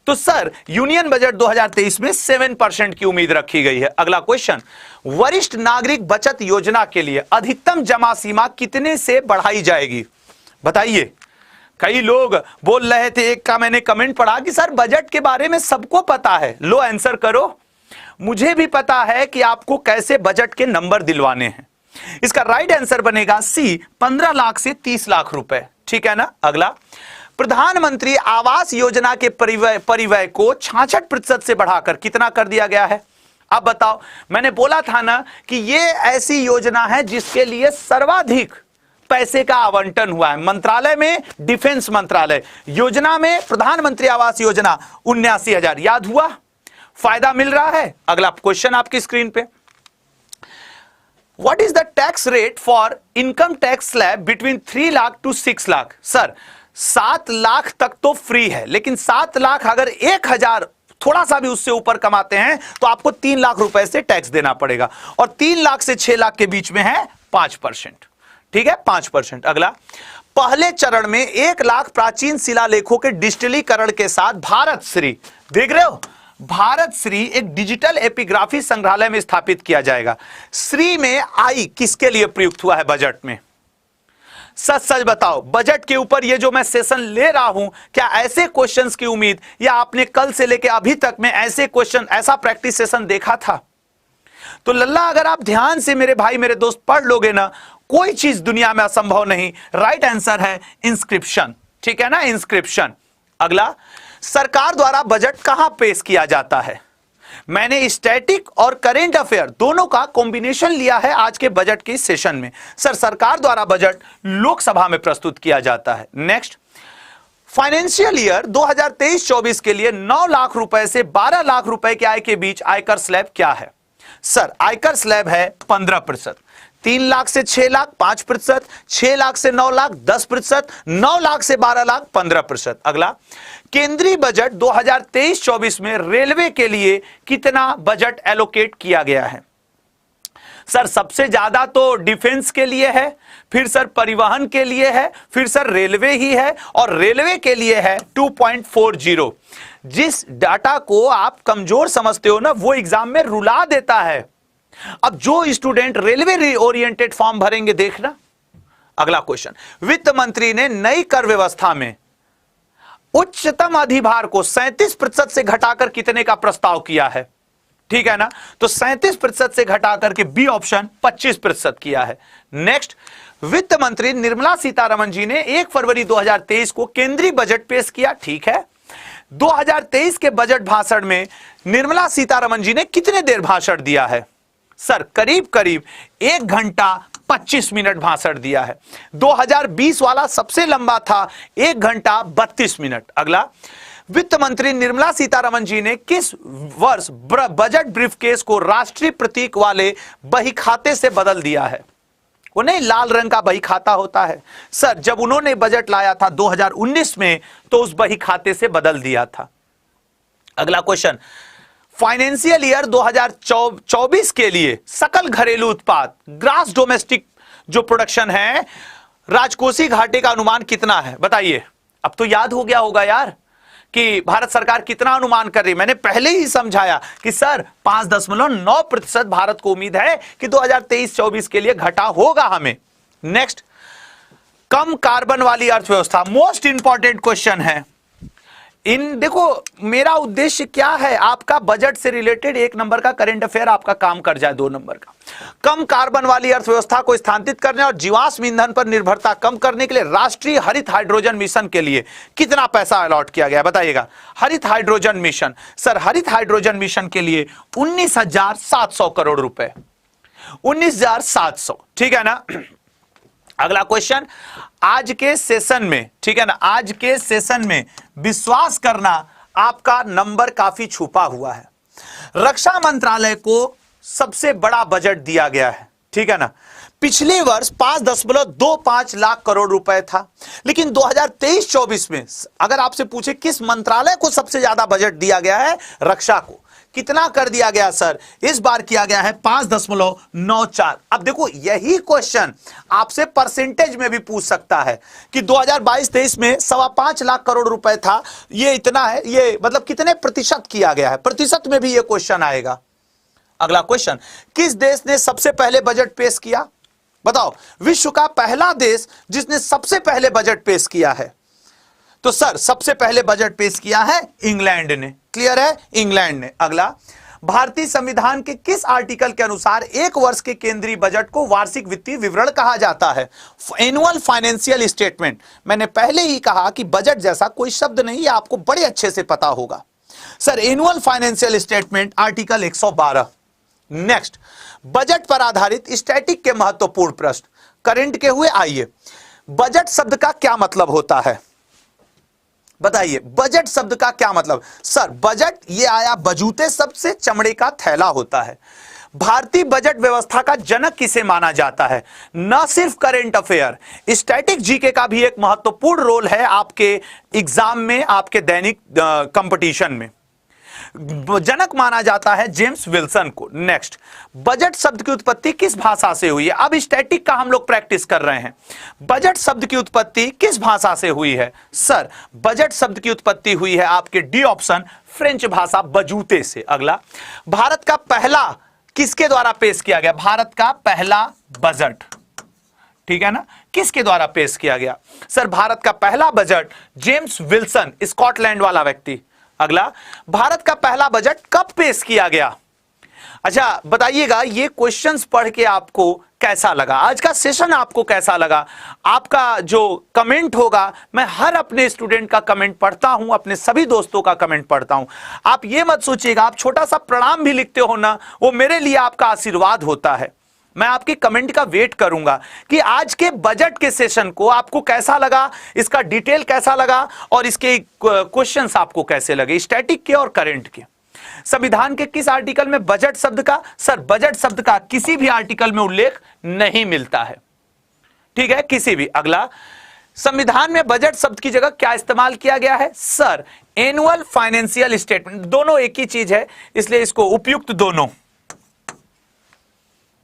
तो सर, यूनियन बजट 2023 में 7% की उम्मीद रखी गई है। अगला क्वेश्चन, वरिष्ठ नागरिक बचत योजना के लिए अधिकतम जमा सीमा कितने से बढ़ाई जाएगी? बताइए। कई लोग बोल रहे थे, एक का मैंने कमेंट पढ़ा कि सर बजट के बारे में सबको पता है। लो आंसर करो। मुझे भी पता है कि आपको कैसे बजट के नंबर दिलवाने हैं। इसका राइट आंसर बनेगा सी, 15 लाख से 30 लाख रुपए, ठीक है ना? अगला, प्रधानमंत्री आवास योजना के परिव्यय को 66% से बढ़ाकर कितना कर दिया गया है? अब बताओ, मैंने बोला था ना कि ये ऐसी योजना है जिसके लिए सर्वाधिक पैसे का आवंटन हुआ है। मंत्रालय में डिफेंस मंत्रालय योजना में प्रधानमंत्री आवास योजना 79,000, याद हुआ? फायदा मिल रहा है। अगला क्वेश्चन आपकी स्क्रीन पे, what is the tax rate for income tax slab between 3 lakh to 6 lakh? Sir, 7 lakh तक तो फ्री है, लेकिन 7 लाख अगर 1,000 थोड़ा सा भी उससे ऊपर कमाते हैं तो आपको 3 लाख रुपए से टैक्स देना पड़ेगा, और 3 लाख से 6 लाख के बीच में है 5%। ठीक है, 5%। अगला, पहले चरण में 1 लाख प्राचीन शिलालेखों के डिजिटलीकरण के साथ भारत श्री, देख रहे हो, भारत श्री एक डिजिटल एपिग्राफी संग्रहालय में स्थापित किया जाएगा। श्री में आई किसके लिए प्रयुक्त हुआ है बजट में? सच सच बताओ, बजट के ऊपर ये जो मैं सेशन ले रहा हूं, क्या ऐसे क्वेश्चंस की उम्मीद, या आपने कल से लेकर अभी तक में ऐसे क्वेश्चन, ऐसा प्रैक्टिस सेशन देखा था? तो लल्ला, अगर आप ध्यान से मेरे भाई मेरे दोस्त पढ़ लोगे ना, कोई चीज दुनिया में असंभव नहीं। राइट आंसर है इंस्क्रिप्शन। ठीक है ना, इंस्क्रिप्शन। अगला, सरकार द्वारा बजट कहां पेश किया जाता है? मैंने स्टैटिक और करेंट अफेयर दोनों का कॉम्बिनेशन लिया है आज के बजट के सेशन में। सर, सरकार द्वारा बजट लोकसभा में प्रस्तुत किया जाता है। नेक्स्ट, फाइनेंशियल ईयर 2023-24 के लिए 9 लाख रुपए से 12 लाख रुपए के आय के बीच आयकर स्लैब क्या है? सर, आयकर स्लैब है 15%। 3 लाख से 6 लाख 5%, 6 लाख से 9 लाख 10%, 9 लाख से 12 लाख 15%। अगला, केंद्रीय बजट 2023-24 में रेलवे के लिए कितना बजट एलोकेट किया गया है? सर, सबसे ज्यादा तो डिफेंस के लिए है, फिर सर परिवहन के लिए है, फिर सर रेलवे ही है, और रेलवे के लिए है 2.40। जिस डाटा को आप कमजोर समझते हो ना, वो एग्जाम में रुला देता है। अब जो स्टूडेंट रेलवे ओरिएंटेड फॉर्म भरेंगे, देखना। अगला क्वेश्चन, वित्त मंत्री ने नई कर व्यवस्था में उच्चतम अधिभार को 37% से घटाकर कितने का प्रस्ताव किया है? ठीक है ना, तो 37% से घटाकर के बी ऑप्शन 25% किया है। नेक्स्ट, वित्त मंत्री निर्मला सीतारमण जी ने 1 फरवरी 2023 को केंद्रीय बजट पेश किया। ठीक है, 2023 के बजट भाषण में निर्मला सीतारमण जी ने कितने देर भाषण दिया है? सर, करीब करीब 1 घंटा 25 मिनट भाषण दिया है। 2020 वाला सबसे लंबा था, 1 घंटा 32 मिनट। अगला, वित्त मंत्री निर्मला सीतारमण जी ने किस वर्ष बजट ब्रीफकेस को राष्ट्रीय प्रतीक वाले बही खाते से बदल दिया है? वो नहीं, लाल रंग का बही खाता होता है। सर, जब उन्होंने बजट लाया था 2019 में, तो उस बही खाते से बदल दिया था। अगला क्वेश्चन, फाइनेंशियल ईयर 2024 के लिए सकल घरेलू उत्पाद ग्रास डोमेस्टिक जो प्रोडक्शन है, राजकोषीय घाटे का अनुमान कितना है? बताइए। अब तो याद हो गया होगा यार कि भारत सरकार कितना अनुमान कर रही है। मैंने पहले ही समझाया कि सर 5.9% भारत को उम्मीद है कि 2023-24 के लिए घटा होगा हमें। नेक्स्ट, कम कार्बन वाली अर्थव्यवस्था, मोस्ट इंपॉर्टेंट क्वेश्चन है। देखो, मेरा उद्देश्य क्या है, आपका बजट से रिलेटेड 1 नंबर का करंट अफेयर आपका काम कर जाए 2 नंबर का। कम कार्बन वाली अर्थव्यवस्था को स्थानांतरित करने और जीवाश्म ईंधन पर निर्भरता कम करने के लिए राष्ट्रीय हरित हाइड्रोजन मिशन के लिए कितना पैसा अलॉट किया गया? बताइएगा। हरित हाइड्रोजन मिशन, सर, हरित हाइड्रोजन मिशन के लिए 19,700 करोड़ रुपए, 19,700। ठीक है ना। अगला क्वेश्चन, आज के सेशन में, ठीक है ना, आज के सेशन में विश्वास करना आपका नंबर काफी छुपा हुआ है। रक्षा मंत्रालय को सबसे बड़ा बजट दिया गया है। ठीक है ना, पिछले वर्ष 5.25 लाख करोड़ रुपए था, लेकिन 2023-24 में अगर आपसे पूछे किस मंत्रालय को सबसे ज्यादा बजट दिया गया है, रक्षा को। कितना कर दिया गया सर? इस बार किया गया है 5.94। अब देखो, यही क्वेश्चन आपसे परसेंटेज में भी पूछ सकता है कि 2022-23 में 5.25 लाख करोड़ रुपए था, ये इतना है, ये मतलब कितने प्रतिशत किया गया है? प्रतिशत में भी ये क्वेश्चन आएगा। अगला क्वेश्चन, किस देश ने सबसे पहले बजट पेश किया? बताओ, विश्व का पहला देश जिसने सबसे पहले बजट पेश किया है। तो सर, सबसे पहले बजट पेश किया है इंग्लैंड ने। क्लियर है, इंग्लैंड ने। अगला, भारतीय संविधान के किस आर्टिकल के अनुसार 1 वर्ष के केंद्रीय बजट को वार्षिक वित्तीय विवरण कहा जाता है? Annual financial statement. मैंने पहले ही कहा कि बजट जैसा कोई शब्द नहीं, आपको बड़े अच्छे से पता होगा। Sir, annual financial statement article 112। Next, budget पर आधारित स्टैटिक के महत्वपूर्ण प्रश्न करंट के हुए। आइए, बजट शब्द का क्या मतलब होता है? बताइए, बजट शब्द का क्या मतलब? सर, बजट ये आया बजूते शब्द से, चमड़े का थैला होता है। भारतीय बजट व्यवस्था का जनक किसे माना जाता है? न सिर्फ करंट अफेयर, स्टैटिक जीके का भी एक महत्वपूर्ण रोल है आपके एग्जाम में, आपके दैनिक कंपटीशन में। जनक माना जाता है जेम्स विल्सन को। नेक्स्ट, बजट शब्द की उत्पत्ति किस भाषा से हुई है? अब स्टैटिक का हम लोग प्रैक्टिस कर रहे हैं। बजट शब्द की उत्पत्ति किस भाषा से हुई है? सर, बजट शब्द की उत्पत्ति हुई है आपके डी ऑप्शन, फ्रेंच भाषा बजूते से। अगला, भारत का पहला किसके द्वारा पेश किया गया? भारत का पहला बजट, ठीक है ना, किसके द्वारा पेश किया गया? सर, भारत का पहला बजट जेम्स विल्सन, स्कॉटलैंड वाला व्यक्ति। अगला, भारत का पहला बजट कब पेश किया गया? अच्छा बताइएगा, ये क्वेश्चंस पढ़ के आपको कैसा लगा? आज का सेशन आपको कैसा लगा? आपका जो कमेंट होगा, मैं हर अपने स्टूडेंट का कमेंट पढ़ता हूं, अपने सभी दोस्तों का कमेंट पढ़ता हूं। आप ये मत सोचिएगा, आप छोटा सा प्रणाम भी लिखते हो ना, वो मेरे लिए आपका आशीर्वाद होता है। मैं आपके कमेंट का वेट करूंगा कि आज के बजट के सेशन को आपको कैसा लगा, इसका डिटेल कैसा लगा और इसके क्वेश्चंस आपको कैसे लगे, स्टैटिक के और करंट के। संविधान के किस आर्टिकल में बजट शब्द का? सर, बजट शब्द का किसी भी आर्टिकल में उल्लेख नहीं मिलता है, ठीक है, किसी भी। अगला, संविधान में बजट शब्द की जगह क्या इस्तेमाल किया गया है? Sir, annual financial statement. दोनों एक ही चीज है, इसलिए इसको उपयुक्त दोनों,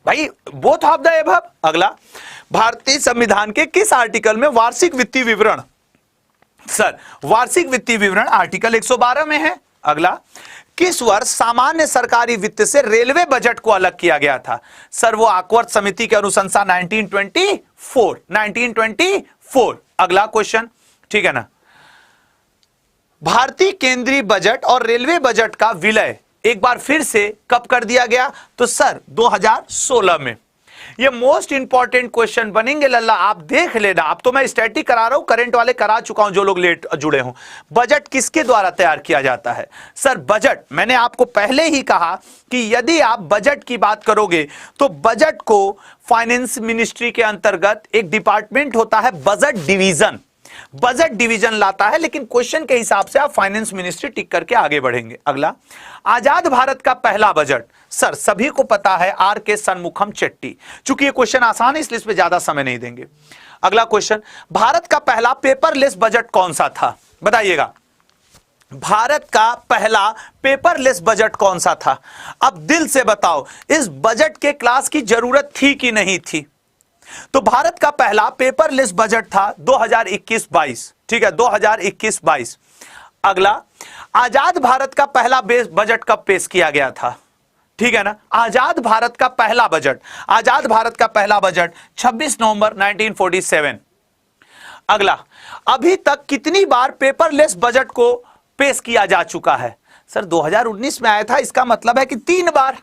भाई बोथ ऑफ द एबव। अगला, भारतीय संविधान के किस आर्टिकल में वार्षिक वित्तीय विवरण? सर, वार्षिक वित्तीय विवरण आर्टिकल 112 में है। अगला, किस वर्ष सामान्य सरकारी वित्त से रेलवे बजट को अलग किया गया था? सर, वो आकवर्थ समिति के अनुशंसा 1924। अगला क्वेश्चन, ठीक है ना, भारतीय केंद्रीय बजट और रेलवे बजट का विलय एक बार फिर से कब कर दिया गया? तो सर 2016 में। ये मोस्ट इंपॉर्टेंट क्वेश्चन बनेंगे लल्ला, आप देख लेना। अब तो मैं स्टैटिक करा रहा हूं, करंट वाले करा चुका हूं जो लोग लेट जुड़े हों। बजट किसके द्वारा तैयार किया जाता है? सर, बजट मैंने आपको पहले ही कहा कि यदि आप बजट की बात करोगे तो बजट को फाइनेंस मिनिस्ट्री के अंतर्गत एक डिपार्टमेंट होता है बजट डिवीजन, बजट डिवीजन लाता है, लेकिन क्वेश्चन के हिसाब से आप फाइनेंस मिनिस्ट्री टिक करके आगे बढ़ेंगे। अगला, आजाद भारत का पहला बजट। सर, सभी को पता है आर के सन्मुखम चेट्टी। चूंकि ये क्वेश्चन आसान है इसलिए इस पे ज्यादा समय नहीं देंगे। अगला क्वेश्चन, भारत का पहला पेपरलेस बजट कौन सा था? बताइएगा, भारत का पहला पेपरलेस बजट कौन सा था? अब दिल से बताओ, इस बजट के क्लास की जरूरत थी कि नहीं थी? तो भारत का पहला पेपरलेस बजट था 2021-22, ठीक है, 2021-22। अगला, आजाद भारत का पहला बजट कब पेश किया गया था? ठीक है ना, आजाद भारत का पहला बजट, आजाद भारत का पहला बजट 26 नवंबर 1947। अगला, अभी तक कितनी बार पेपरलेस बजट को पेश किया जा चुका है? सर, 2019 में आया था, इसका मतलब है कि 3 बार।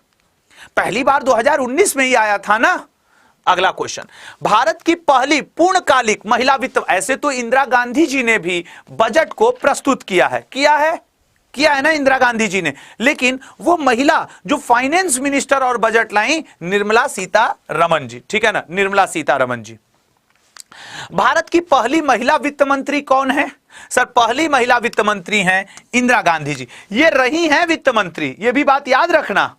पहली बार 2019 में ही आया था ना। अगला क्वेश्चन, भारत की पहली पूर्णकालिक महिला वित्त, ऐसे तो इंदिरा गांधी जी ने भी बजट को प्रस्तुत किया है ना इंदिरा गांधी जी ने, लेकिन वो महिला जो फाइनेंस मिनिस्टर और बजट लाई, निर्मला सीतारमण जी, ठीक है ना, निर्मला सीतारमण जी। भारत की पहली महिला वित्त मंत्री कौन है? सर, पहली महिला वित्त मंत्री हैं इंदिरा गांधी जी। ये रही हैं वित्त मंत्री, ये भी बात याद रखना,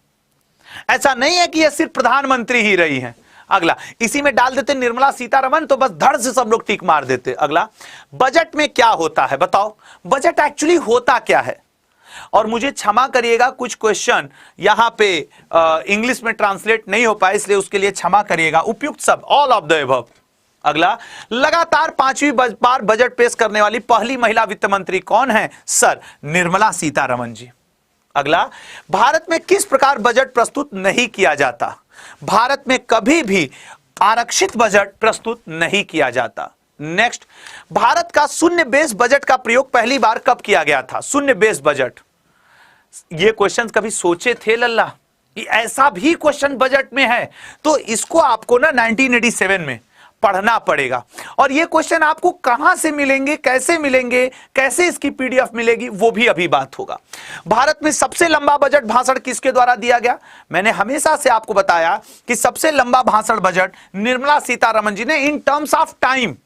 ऐसा नहीं है कि ये सिर्फ प्रधानमंत्री ही रही हैं। अगला, इसी में डाल देते निर्मला सीतारमण तो बस धड़ से सब लोग टिक मार देते। अगला, बजट में क्या होता है? बताओ, बजट एक्चुअली होता क्या है? और मुझे क्षमा करिएगा, कुछ क्वेश्चन यहां पे इंग्लिश में ट्रांसलेट नहीं हो पाए, इसलिए उसके लिए क्षमा करिएगा। उपयुक्त सब, ऑल ऑफ द अबव। अगला, लगातार 5वीं बार बजट पेश करने वाली पहली महिला वित्त मंत्री कौन है? सर, निर्मला सीतारमण जी। अगला, भारत में किस प्रकार बजट प्रस्तुत नहीं किया जाता? भारत में कभी भी आरक्षित बजट प्रस्तुत नहीं किया जाता। नेक्स्ट, भारत का शून्य बेस बजट का प्रयोग पहली बार कब किया गया था? शून्य बेस बजट, ये क्वेश्चन कभी सोचे थे लल्ला कि ऐसा भी क्वेश्चन बजट में है? तो इसको आपको ना 1987 में पढ़ना पड़ेगा। और ये क्वेश्चन आपको कहां से मिलेंगे, कैसे इसकी पीडीएफ मिलेगी, वो भी अभी बात होगा। भारत में सबसे लंबा बजट भाषण किसके द्वारा दिया गया? मैंने हमेशा से आपको बताया कि सबसे लंबा भाषण बजट निर्मला सीतारमण जी ने इन टर्म्स ऑफ टाइम,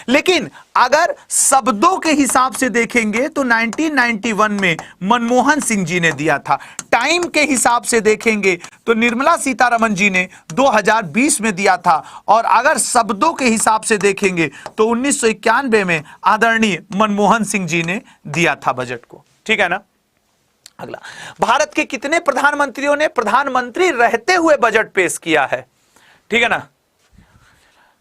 लेकिन अगर शब्दों के हिसाब से देखेंगे तो 1991 में मनमोहन सिंह जी ने दिया था। टाइम के हिसाब से देखेंगे तो निर्मला सीतारमण जी ने 2020 में दिया था। और अगर शब्दों के हिसाब से देखेंगे तो 1991 में आदरणीय मनमोहन सिंह जी ने दिया था बजट को, ठीक है ना। अगला, भारत के कितने प्रधानमंत्रियों ने प्रधानमंत्री रहते हुए बजट पेश किया है? ठीक है ना,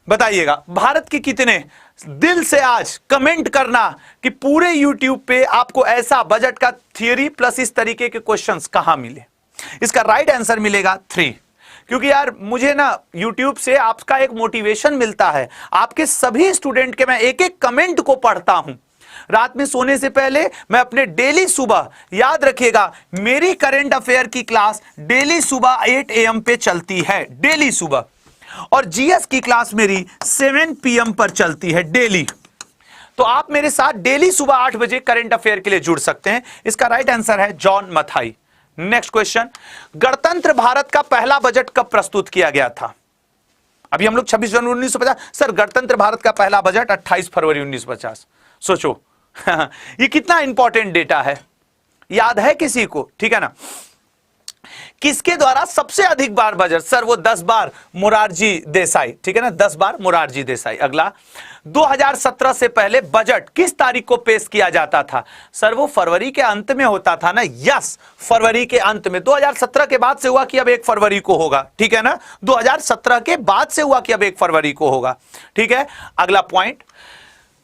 बताइएगा भारत के कितने। दिल से आज कमेंट करना कि पूरे YouTube पे आपको ऐसा बजट का थियरी प्लस इस तरीके के क्वेश्चंस कहां मिले। इसका राइट आंसर मिलेगा 3, क्योंकि यार मुझे ना YouTube से आपका एक मोटिवेशन मिलता है। आपके सभी स्टूडेंट के मैं एक एक कमेंट को पढ़ता हूं। रात में सोने से पहले मैं अपने डेली सुबह, याद रखिएगा मेरी करंट अफेयर की क्लास डेली सुबह 8 AM पे चलती है, डेली सुबह, और जीएस की क्लास मेरी 7 PM पर चलती है डेली। तो आप मेरे साथ डेली सुबह 8 बजे करंट अफेयर के लिए जुड़ सकते हैं। इसका राइट आंसर है जॉन मथाई। नेक्स्ट क्वेश्चन, गणतंत्र भारत का पहला बजट कब प्रस्तुत किया गया था? अभी हम लोग 26 जनवरी 1950, सर गणतंत्र भारत का पहला बजट 28 फरवरी 1950। सोचो ये कितना इंपॉर्टेंट डेटा है, याद है किसी को? ठीक है ना, किसके द्वारा सबसे अधिक बार बजट? सर वो 10 बार मोरारजी देसाई, ठीक है ना, 10 बार मोरारजी देसाई। अगला, 2017 से पहले बजट किस तारीख को पेश किया जाता था? सर वो फरवरी के अंत में होता था ना। यस, फरवरी के अंत में। 2017 के बाद से हुआ कि अब 1 फरवरी को होगा, ठीक है ना, 2017 के बाद से हुआ कि अब 1 फरवरी को होगा, ठीक है। अगला पॉइंट,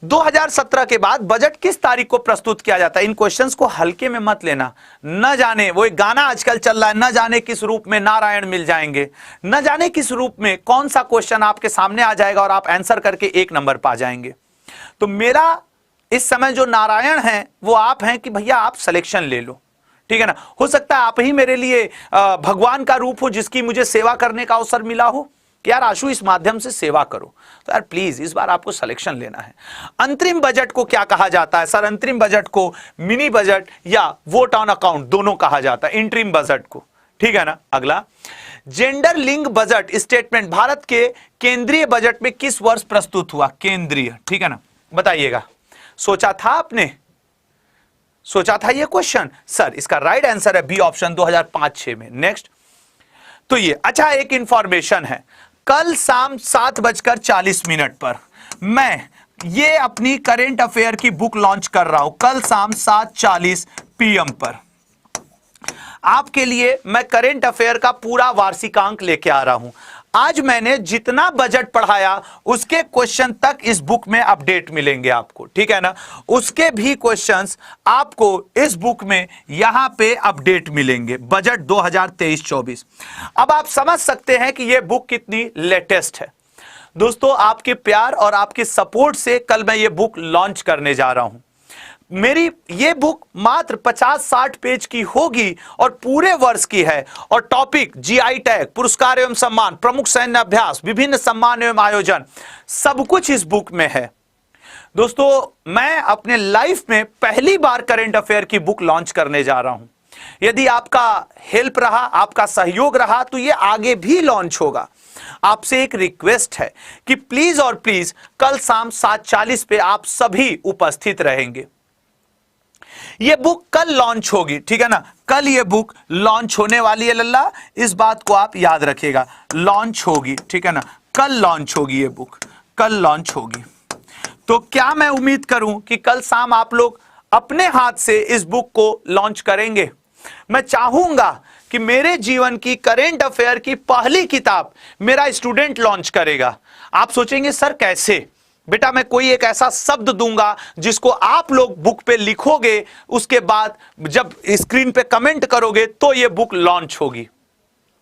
2017 के बाद बजट किस तारीख को प्रस्तुत किया जाता है? इन क्वेश्चंस को हल्के में मत लेना। न जाने, वो एक गाना आजकल चल रहा है, न जाने किस रूप में नारायण मिल जाएंगे, न जाने किस रूप में कौन सा क्वेश्चन आपके सामने आ जाएगा और आप आंसर करके 1 नंबर पा जाएंगे। तो मेरा इस समय जो नारायण है वो आप हैं कि भैया आप सिलेक्शन ले लो, ठीक है ना। हो सकता है आप ही मेरे लिए भगवान का रूप हो जिसकी मुझे सेवा करने का अवसर मिला हो कि यार आशु इस माध्यम से सेवा करो। तो यार प्लीज इस बार आपको सिलेक्शन लेना है। अंतरिम बजट को क्या कहा जाता है? सर अंतरिम बजट को मिनी बजट या वोट ऑन अकाउंट दोनों कहा जाता है, इंटरिम बजट को, ठीक है ना। अगला, gender link budget statement Bharat के केंद्रीय बजट में किस वर्ष प्रस्तुत हुआ? केंद्रीय, ठीक है ना, बताइएगा। सोचा था आपने, सोचा था ये क्वेश्चन? सर इसका राइट आंसर है बी ऑप्शन, 2005-6 में। नेक्स्ट, तो ये अच्छा एक इंफॉर्मेशन है, कल शाम 7:40 पर मैं ये अपनी करेंट अफेयर की बुक लॉन्च कर रहा हूं। कल शाम 7:40 PM पर आपके लिए मैं करेंट अफेयर का पूरा वार्षिकांक लेके आ रहा हूं। आज मैंने जितना बजट पढ़ाया उसके क्वेश्चन तक इस बुक में अपडेट मिलेंगे आपको, ठीक है ना। उसके भी क्वेश्चंस आपको इस बुक में यहां पे अपडेट मिलेंगे, बजट 2023-24। अब आप समझ सकते हैं कि यह बुक कितनी लेटेस्ट है। दोस्तों आपके प्यार और आपके सपोर्ट से कल मैं ये बुक लॉन्च करने जा रहा हूं। मेरी ये बुक मात्र 50-60 पेज की होगी और पूरे वर्ष की है, और टॉपिक जीआई टैग, पुरस्कार एवं सम्मान, प्रमुख सैन्य अभ्यास, विभिन्न सम्मान एवं आयोजन, सब कुछ इस बुक में है। दोस्तों मैं अपने लाइफ में पहली बार करंट अफेयर की बुक लॉन्च करने जा रहा हूं। यदि आपका हेल्प रहा, आपका सहयोग रहा तो ये आगे भी लॉन्च होगा। आपसे एक रिक्वेस्ट है कि प्लीज और प्लीज कल शाम 7:40 पे आप सभी उपस्थित रहेंगे। ये बुक कल लॉन्च होगी, ठीक है ना, कल ये बुक लॉन्च होने वाली है लल्ला, इस बात को आप याद रखिएगा, लॉन्च होगी, ठीक है ना, कल लॉन्च होगी ये बुक, कल लॉन्च होगी। तो क्या मैं उम्मीद करूं कि कल शाम आप लोग अपने हाथ से इस बुक को लॉन्च करेंगे? मैं चाहूंगा कि मेरे जीवन की करेंट अफेयर की पहली किताब मेरा स्टूडेंट लॉन्च करेगा। आप सोचेंगे सर कैसे? बेटा मैं कोई एक ऐसा शब्द दूंगा जिसको आप लोग बुक पे लिखोगे, उसके बाद जब स्क्रीन पे कमेंट करोगे तो ये बुक लॉन्च होगी,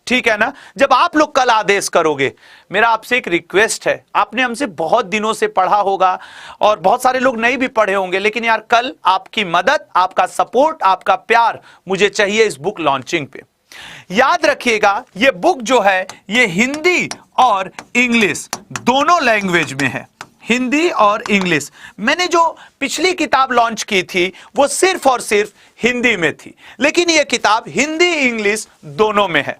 ठीक है ना। जब आप लोग कल आदेश करोगे, मेरा आपसे एक रिक्वेस्ट है, आपने हमसे बहुत दिनों से पढ़ा होगा और बहुत सारे लोग नहीं भी पढ़े होंगे, लेकिन यार कल आपकी मदद, आपका सपोर्ट, आपका प्यार मुझे चाहिए इस बुक लॉन्चिंग पे। याद रखिएगा ये बुक जो है ये हिंदी और इंग्लिश दोनों लैंग्वेज में है, हिंदी और इंग्लिश। मैंने जो पिछली किताब लॉन्च की थी वो सिर्फ और सिर्फ हिंदी में थी, लेकिन ये किताब हिंदी इंग्लिश दोनों में है,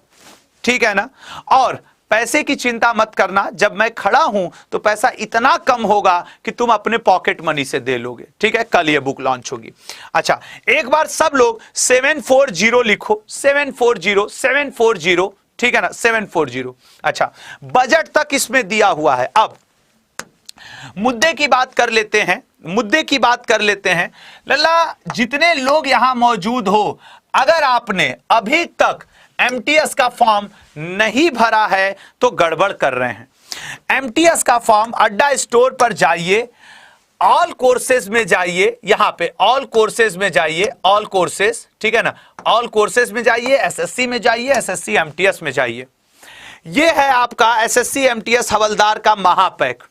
ठीक है ना। और पैसे की चिंता मत करना, जब मैं खड़ा हूं तो पैसा इतना कम होगा कि तुम अपने पॉकेट मनी से दे लोगे, ठीक है। कल ये बुक लॉन्च होगी। अच्छा एक बार सब लोग 740 लिखो, 740, ठीक है ना, 740। अच्छा बजट तक इसमें दिया हुआ है। अब मुद्दे की बात कर लेते हैं, मुद्दे की बात कर लेते हैं। लल्ला जितने लोग यहां मौजूद हो अगर आपने अभी तक एमटीएस का फॉर्म नहीं भरा है तो गड़बड़ कर रहे हैं। एमटीएस का फॉर्म अड्डा स्टोर पर जाइए, ऑल कोर्सेज में जाइए, यहां पे ऑल कोर्सेज में जाइए, ऑल कोर्सेज, ठीक है ना, ऑल कोर्सेज में जाइए, एसएससी में जाइए, एसएससी एमटीएस में जाइए। यह है आपका एसएससी एमटीएस हवलदार का महापैक।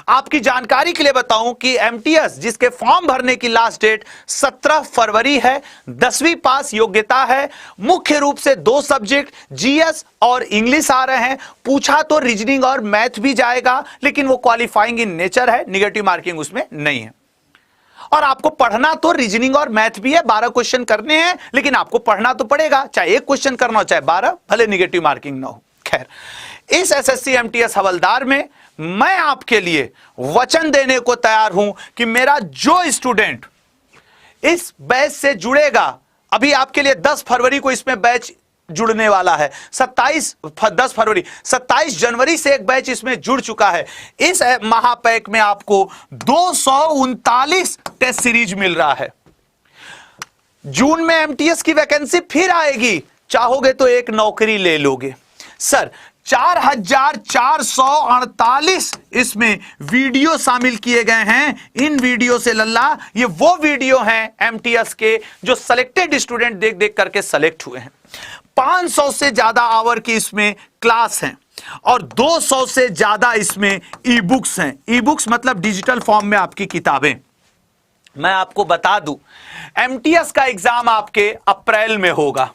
आपकी जानकारी के लिए बताऊं कि एमटीएस जिसके फॉर्म भरने की लास्ट डेट 17 फरवरी है, 10वीं पास योग्यता है, मुख्य रूप से 2 सब्जेक्ट जीएस और इंग्लिश आ रहे हैं। पूछा तो रीजनिंग और मैथ भी जाएगा, लेकिन वो क्वालिफाइंग इन नेचर है, निगेटिव मार्किंग उसमें नहीं है। और आपको पढ़ना तो रीजनिंग और मैथ भी है, 12 क्वेश्चन करने हैं, लेकिन आपको पढ़ना तो पड़ेगा, चाहे 1 क्वेश्चन करना हो चाहे 12, भले निगेटिव मार्किंग ना हो। खैर, इस एसएससी एमटीएस हवलदार में मैं आपके लिए वचन देने को तैयार हूं कि मेरा जो स्टूडेंट इस बैच से जुड़ेगा, अभी आपके लिए 10 फरवरी को इसमें बैच जुड़ने वाला है, 27 जनवरी से एक बैच इसमें जुड़ चुका है। इस महापैक में आपको 239 टेस्ट सीरीज मिल रहा है। जून में एमटीएस की वैकेंसी फिर आएगी, चाहोगे तो एक नौकरी ले लोगे। सर 4448 इसमें वीडियो शामिल किए गए हैं। इन वीडियो से लल्ला ये वो वीडियो हैं एमटीएस के जो सिलेक्टेड स्टूडेंट देख देख करके सेलेक्ट हुए हैं। 500 से ज्यादा आवर की इसमें क्लास हैं और 200 से ज्यादा इसमें ई बुक्स हैं। ई बुक्स मतलब डिजिटल फॉर्म में आपकी किताबें। मैं आपको बता दूं, एमटीएस का एग्जाम आपके अप्रैल में होगा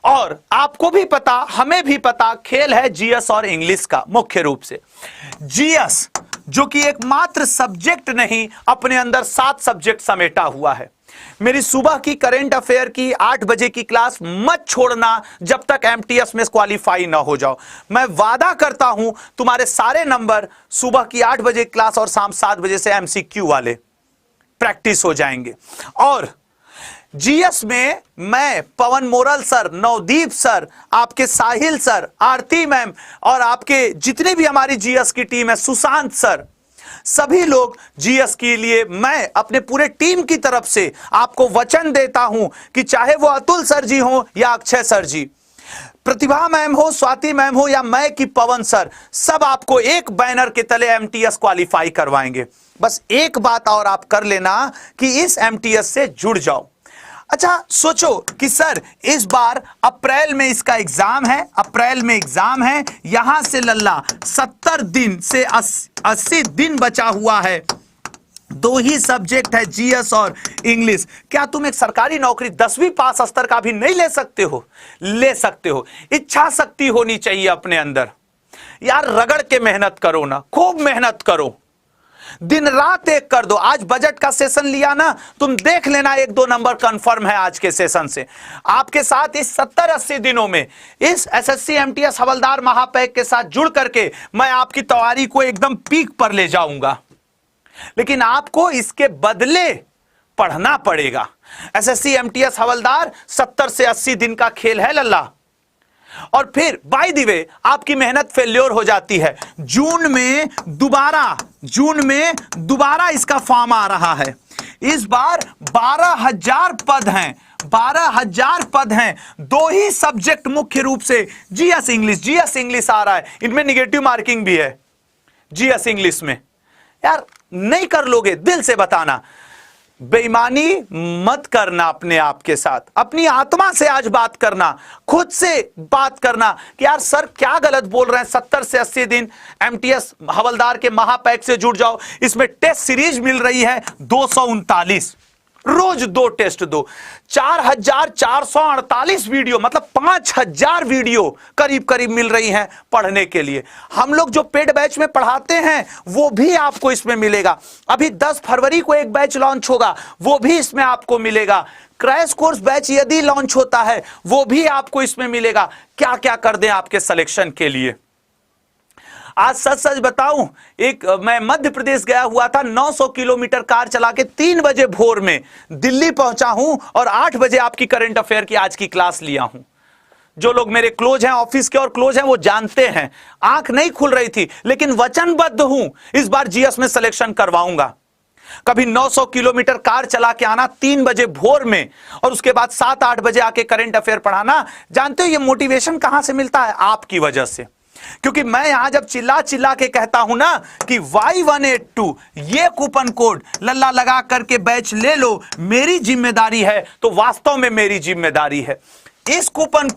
और आपको भी पता, हमें भी पता, खेल है जीएस और इंग्लिश का। मुख्य रूप से जीएस जो कि एक मात्र सब्जेक्ट नहीं, अपने अंदर 7 सब्जेक्ट समेटा हुआ है। मेरी सुबह की करंट अफेयर की 8 बजे की क्लास मत छोड़ना जब तक एमटीएस में क्वालिफाई ना हो जाओ। मैं वादा करता हूं तुम्हारे सारे नंबर सुबह की 8 बजे क्लास और शाम 7 बजे से एमसीक्यू वाले प्रैक्टिस हो जाएंगे। और जीएस में मैं, पवन मोरल सर, नवदीप सर, आपके साहिल सर, आरती मैम और आपके जितने भी हमारी जीएस की टीम है, सुशांत सर, सभी लोग जीएस के लिए मैं अपने पूरे टीम की तरफ से आपको वचन देता हूं कि चाहे वो अतुल सर जी हो या अक्षय सर जी, प्रतिभा मैम हो, स्वाति मैम हो या मैं कि पवन सर, सब आपको एक बैनर के तले एमटीएस क्वालिफाई करवाएंगे। बस एक बात और आप कर लेना कि इस एमटीएस से जुड़ जाओ। अच्छा सोचो कि सर इस बार अप्रैल में इसका एग्जाम है, अप्रैल में एग्जाम है, यहां से लल्ला 70 दिन से 80 दिन बचा हुआ है, 2 ही सब्जेक्ट है जीएस और इंग्लिश। क्या तुम एक सरकारी नौकरी 10वीं पास स्तर का भी नहीं ले सकते हो? ले सकते हो। इच्छा शक्ति होनी चाहिए अपने अंदर यार, रगड़ के मेहनत करो ना, खूब मेहनत करो, दिन रात एक कर दो। आज बजट का सेशन लिया ना, तुम देख लेना 1-2 नंबर कंफर्म है आज के सेशन से। आपके साथ इस 70-80 दिनों में इस एसएससी एमटीएस हवलदार महापैक के साथ जुड़ करके मैं आपकी तैयारी को एकदम पीक पर ले जाऊंगा, लेकिन आपको इसके बदले पढ़ना पड़ेगा। एसएससी एमटीएस हवलदार 70 से 80 दिन का खेल है लल्ला, और फिर बाय द वे आपकी मेहनत फेल्योर हो जाती है। जून में दोबारा इसका फॉर्म आ रहा है। इस बार 12,000 पद हैं, 12,000 पद हैं, 2 ही सब्जेक्ट मुख्य रूप से जीएस इंग्लिश आ रहा है। इनमें निगेटिव मार्किंग भी है जीएस इंग्लिश में। यार नहीं कर लोगे, दिल से बताना, बेईमानी मत करना अपने आप के साथ, अपनी आत्मा से आज बात करना, खुद से बात करना कि यार सर क्या गलत बोल रहे हैं। 70 से 80 दिन एमटीएस हवलदार के महापैक से जुड़ जाओ। इसमें टेस्ट सीरीज मिल रही है 239, रोज 2 टेस्ट दो, 4448 वीडियो मतलब 5000 वीडियो करीब करीब मिल रही हैं पढ़ने के लिए। हम लोग जो पेड बैच में पढ़ाते हैं वो भी आपको इसमें मिलेगा। अभी 10 फरवरी को एक बैच लॉन्च होगा, वो भी इसमें आपको मिलेगा। क्रैश कोर्स बैच यदि लॉन्च होता है वो भी आपको इसमें मिलेगा। क्या क्या कर दें आपके सिलेक्शन के लिए। आज सच सच बताऊं, मैं मध्य प्रदेश गया हुआ था, 900 किलोमीटर कार चला के 3 बजे भोर में दिल्ली पहुंचा हूं और 8 बजे आपकी करंट अफेयर की आज की क्लास लिया हूं। जो लोग मेरे क्लोज हैं, ऑफिस के और क्लोज हैं, वो जानते हैं आंख नहीं खुल रही थी, लेकिन वचनबद्ध हूं इस बार जीएस में सिलेक्शन करवाऊंगा। कभी 900 किलोमीटर कार चला के आना 3 बजे भोर में, और उसके बाद 7-8 बजे आके करंट अफेयर पढ़ाना। जानते हो ये मोटिवेशन कहां से मिलता है? आपकी वजह से। क्योंकि मैं यहां जब चिल्ला चिल्ला के कहता हूं ना कि Y182 ये कूपन कोड लल्ला लगा करके बैच ले लो, मेरी जिम्मेदारी है, तो वास्तव में मेरी जिम्मेदारी है। इस कूपन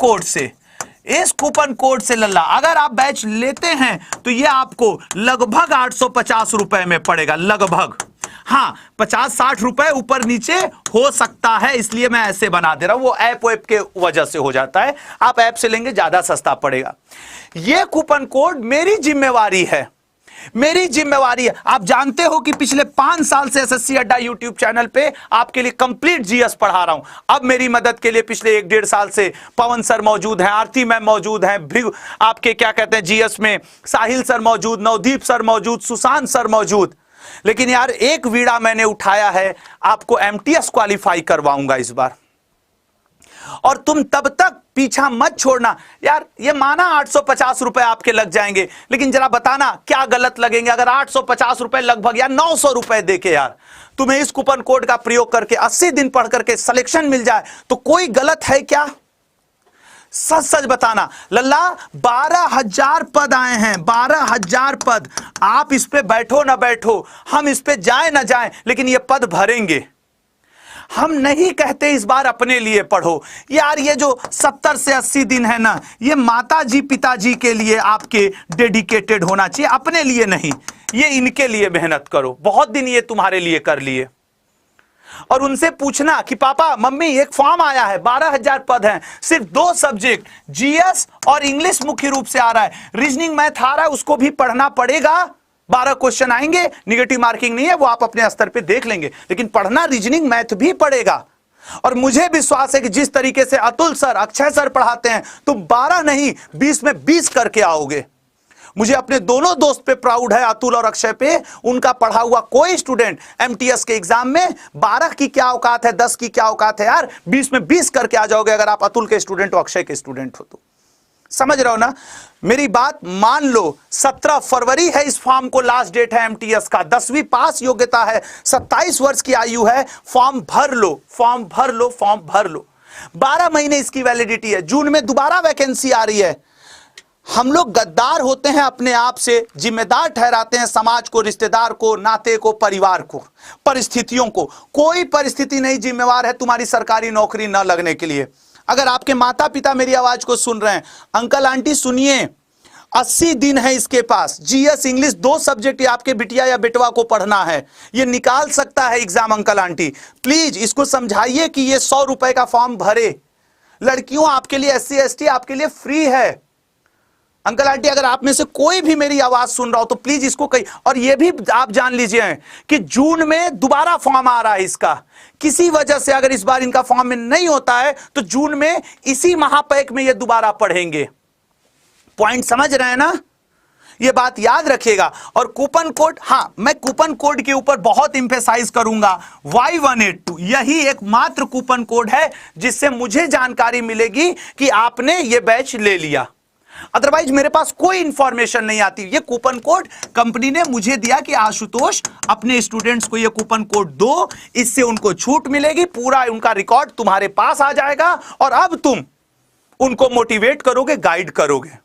कोड से लल्ला अगर आप बैच लेते हैं तो ये आपको लगभग 850 रुपए में पड़ेगा, लगभग। हाँ, 50-60 रुपए ऊपर नीचे हो सकता है, इसलिए मैं ऐसे बना दे रहा हूं। वो ऐप के वजह से हो जाता है, आप ऐप से लेंगे ज्यादा सस्ता पड़ेगा। ये कूपन कोड मेरी जिम्मेवारी है, मेरी जिम्मेवारी है। आप जानते हो कि पिछले 5 साल से एसएससी अड्डा यूट्यूब चैनल पे आपके लिए कंप्लीट जीएस पढ़ा रहा हूं। अब मेरी मदद के लिए पिछले 1-1.5 साल से पवन सर मौजूद हैं, आरती मैम मौजूद हैं, आपके क्या कहते हैं जीएस में साहिल सर मौजूद, नवदीप सर मौजूद, सुशांत सर मौजूद। लेकिन यार एक वीड़ा मैंने उठाया है, आपको एमटीएस क्वालिफाई करवाऊंगा इस बार, और तुम तब तक पीछा मत छोड़ना। यार ये माना 850 रुपए आपके लग जाएंगे, लेकिन जरा बताना क्या गलत लगेंगे अगर 850 रुपए लगभग या 900 रुपए देके यार तुम्हें इस कूपन कोड का प्रयोग करके 80 दिन पढ़ करके सिलेक्शन मिल जाए, तो कोई गलत है क्या? सच सच बताना। लल्ला 12,000 पद आए हैं, 12,000 पद। आप इस पे बैठो ना बैठो, हम इस पे जाए ना जाए, लेकिन ये पद भरेंगे। हम नहीं कहते इस बार अपने लिए पढ़ो यार, ये जो 70 से 80 दिन है ना, ये माताजी पिताजी के लिए आपके डेडिकेटेड होना चाहिए, अपने लिए नहीं। ये इनके लिए मेहनत करो, बहुत दिन ये तुम्हारे लिए कर लिए। और उनसे पूछना कि पापा मम्मी एक फॉर्म आया है, 12,000 पद हैं, सिर्फ 2 सब्जेक्ट जीएस और इंग्लिश मुख्य रूप से आ रहा है, रीजनिंग मैथ आ रहा है, उसको भी पढ़ना पड़ेगा। 12 क्वेश्चन आएंगे, निगेटिव मार्किंग नहीं है, वो आप अपने स्तर पे देख लेंगे, लेकिन पढ़ना रीजनिंग मैथ भी पड़ेगा। और मुझे विश्वास है कि जिस तरीके से अतुल सर, अक्षय सर पढ़ाते हैं, तुम 12 नहीं 20 में 20 करके आओगे। मुझे अपने दोनों दोस्त पे प्राउड है, अतुल और अक्षय पे। उनका पढ़ा हुआ कोई स्टूडेंट एमटीएस के एग्जाम में 12 की क्या औकात है, 10 की क्या औकात है यार, 20 में 20 करके आ जाओगे अगर आप अतुल के स्टूडेंट हो, अक्षय के स्टूडेंट हो तो। समझ रहे हो ना मेरी बात? मान लो 17 फरवरी है, इस फॉर्म को लास्ट डेट है एमटीएस का, 10वीं पास योग्यता है, 27 वर्ष की आयु है, फॉर्म भर लो, फॉर्म भर लो, फॉर्म भर लो। 12 महीने इसकी वैलिडिटी है, जून में दोबारा वैकेंसी आ रही है। हम लोग गद्दार होते हैं, अपने आप से जिम्मेदार ठहराते हैं समाज को, रिश्तेदार को, नाते को, परिवार को, परिस्थितियों को। कोई परिस्थिति नहीं जिम्मेवार है तुम्हारी सरकारी नौकरी न लगने के लिए। अगर आपके माता पिता मेरी आवाज को सुन रहे हैं, अंकल आंटी सुनिए, 80 दिन है इसके पास, जीएस इंग्लिश 2 सब्जेक्ट आपके बिटिया या बेटवा को पढ़ना है, ये निकाल सकता है एग्जाम। अंकल आंटी प्लीज इसको समझाइए कि ये 100 रुपए का फॉर्म भरे। लड़कियों आपके लिए, SC ST आपके लिए फ्री है। अंकल आंटी अगर आप में से कोई भी मेरी आवाज सुन रहा हो तो प्लीज इसको कही। और ये भी आप जान लीजिए कि जून में दोबारा फॉर्म आ रहा है इसका, किसी वजह से अगर इस बार इनका फॉर्म में नहीं होता है तो जून में इसी महापैक में ये दोबारा पढ़ेंगे। पॉइंट समझ रहे हैं ना? ये बात याद रखिएगा। और कूपन कोड, हाँ मैं कूपन कोड के ऊपर बहुत इंफेसाइज करूंगा। Y182 यही एकमात्र कूपन कोड है जिससे मुझे जानकारी मिलेगी कि आपने ये बैच ले लिया, अदरवाइज मेरे पास कोई इंफॉर्मेशन नहीं आती। ये कूपन कोड कंपनी ने मुझे दिया कि आशुतोष अपने स्टूडेंट्स को ये कूपन कोड दो, इससे उनको छूट मिलेगी, पूरा उनका रिकॉर्ड तुम्हारे पास आ जाएगा और अब तुम उनको मोटिवेट करोगे, गाइड करोगे।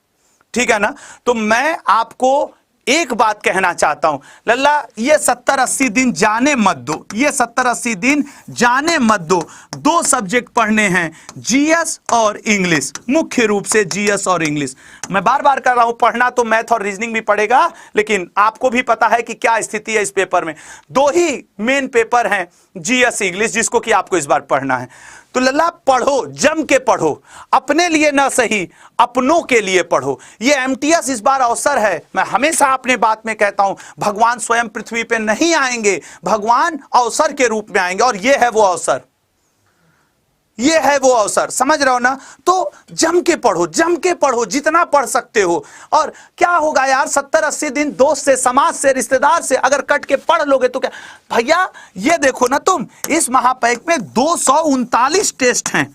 ठीक है ना? तो मैं आपको एक बात कहना चाहता हूं, लल्ला ये 70-80 दिन जाने मत दो, ये 70-80 दिन जाने मत दो। 2 सब्जेक्ट पढ़ने हैं, जीएस और इंग्लिश, मुख्य रूप से जीएस और इंग्लिश। मैं बार बार कर रहा हूं, पढ़ना तो मैथ और रीजनिंग भी पड़ेगा, लेकिन आपको भी पता है कि क्या स्थिति है इस पेपर में। 2 ही मेन पेपर हैं, जीएस इंग्लिश, जिसको कि आपको इस बार पढ़ना है। तो लल्ला पढ़ो, जम के पढ़ो, अपने लिए ना सही अपनों के लिए पढ़ो। ये एमटीएस इस बार अवसर है। मैं हमेशा अपने बात में कहता हूं, भगवान स्वयं पृथ्वी पे नहीं आएंगे, भगवान अवसर के रूप में आएंगे, और ये है वो अवसर, ये है वो अवसर। समझ रहे हो ना? तो जम के पढ़ो, जम के पढ़ो, जितना पढ़ सकते हो। और क्या होगा यार, 70-80 दिन दोस्त से, समाज से, रिश्तेदार से अगर कट के पढ़ लोगे तो क्या भैया, ये देखो ना तुम, इस महापैक में 239 टेस्ट हैं।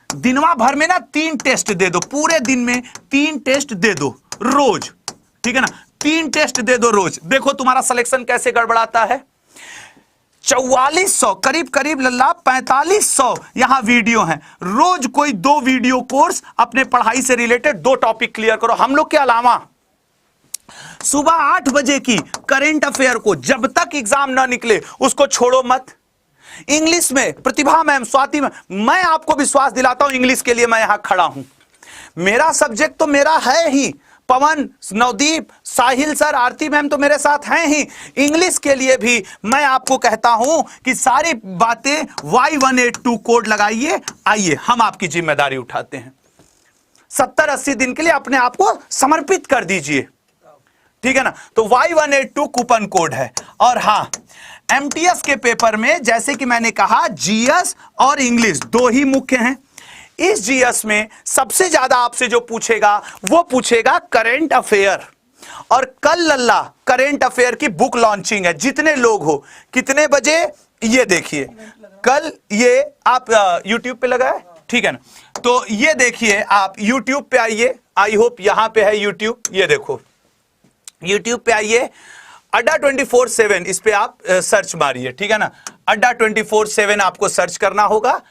दिनवा भर में ना 3 टेस्ट दे दो, पूरे दिन में 3 टेस्ट दे दो रोज, ठीक है ना? 3 टेस्ट दे दो रोज। देखो तुम्हारा सिलेक्शन कैसे गड़बड़ाता है। 4400 करीब करीब लल्ला 4500 यहां वीडियो हैं। रोज कोई 2 वीडियो कोर्स अपने पढ़ाई से रिलेटेड 2 टॉपिक क्लियर करो। हम लोग के अलावा सुबह 8 बजे की करंट अफेयर को जब तक एग्जाम ना निकले उसको छोड़ो मत। इंग्लिश में प्रतिभा मैम, स्वाति मैम, मैं आपको विश्वास दिलाता हूं इंग्लिश के लिए मैं यहां खड़ा हूं। मेरा सब्जेक्ट तो मेरा है ही, पवन, नवदीप, साहिल सर, आरती मैम तो मेरे साथ हैं ही। इंग्लिश के लिए भी मैं आपको कहता हूं कि सारी बातें Y182 कोड लगाइए, आइए हम आपकी जिम्मेदारी उठाते हैं। 70-80 दिन के लिए अपने आप को समर्पित कर दीजिए, ठीक है ना। तो Y182 कूपन कोड है। और हां, MTS के पेपर में जैसे कि मैंने कहा GS और इंग्लिश 2 ही मुख्य हैं। इस GS में सबसे ज्यादा आपसे जो पूछेगा वो पूछेगा करंट अफेयर। और कल लल्ला करंट अफेयर की बुक लॉन्चिंग है। जितने लोग हो, कितने बजे ये देखिए, कल ये आप YouTube पे लगा है, ठीक है ना। तो ये देखिए आप YouTube पे आइए, आई होप यहां पे है YouTube, ये देखो YouTube पे आइए, अड्डा 24/7 इस पे आप सर्च मारिए, ठीक है ना। अड्डा 24/7 आपको सर्च करना होगा।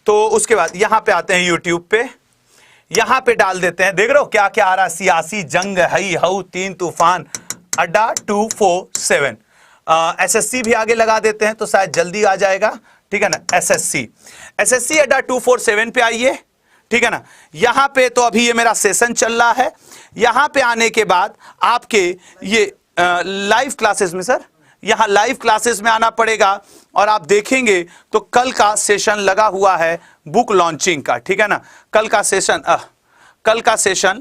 तो उसके बाद यहां पे आते हैं YouTube पे, यहां पे डाल देते हैं, देख रहे हो क्या क्या आ रहा है, सियासी जंग, हई हऊ, 3 तूफान, अड्डा 247। SSC भी आगे लगा देते हैं तो शायद जल्दी आ जाएगा, ठीक है ना। SSC अड्डा 247 पे आइए, ठीक है ना। यहां पे तो अभी ये मेरा सेशन चल रहा है। यहां पे आने के बाद आपके ये लाइव क्लासेस में, सर यहां लाइव क्लासेस में आना पड़ेगा। और आप देखेंगे तो कल का सेशन लगा हुआ है बुक लॉन्चिंग का, ठीक है ना। कल का सेशन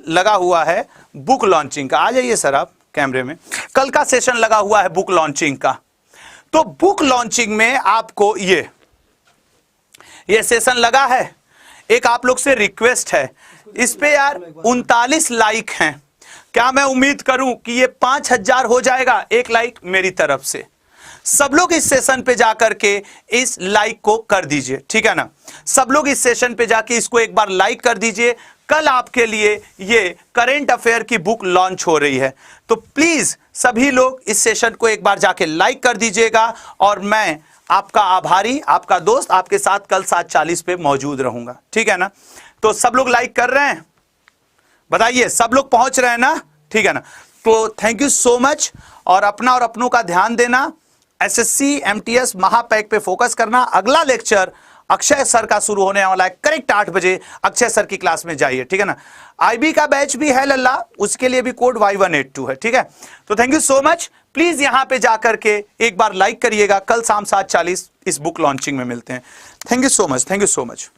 लगा हुआ है बुक लॉन्चिंग का। आ जाइए सर आप कैमरे में। कल का सेशन लगा हुआ है बुक लॉन्चिंग का। तो बुक लॉन्चिंग में आपको ये सेशन लगा है। एक आप लोग से रिक्वेस्ट है, इस पे यार 39 लाइक हैं। क्या मैं उम्मीद करूं कि ये 5000 हो जाएगा? एक लाइक मेरी तरफ से। सब लोग इस सेशन पे जाकर के इस लाइक को कर दीजिए, ठीक है ना। सब लोग इस सेशन पे जाके इसको एक बार लाइक कर दीजिए। कल आपके लिए ये करंट अफेयर की बुक लॉन्च हो रही है, तो प्लीज सभी लोग इस सेशन को एक बार जाके लाइक कर दीजिएगा। और मैं आपका आभारी, आपका दोस्त, आपके साथ कल 7:40 पे मौजूद रहूंगा, ठीक है ना। तो सब लोग लाइक कर रहे हैं, बताइए सब लोग पहुंच रहे हैं ना, ठीक है ना। तो थैंक यू सो मच। और अपना और अपनों का ध्यान देना, SSC MTS महापैक पे फोकस करना। अगला लेक्चर अक्षय सर का शुरू होने वाला है करेक्ट 8 बजे। अक्षय सर की क्लास में जाइए, ठीक है ना। IB का बैच भी है लल्ला, उसके लिए भी कोड Y182 है, ठीक है। तो thank you so much. Please यहां पे जाकर के एक बार लाइक करिएगा। कल शाम 7:40 इस बुक लॉन्चिंग में मिलते हैं। Thank you so much, thank you so much.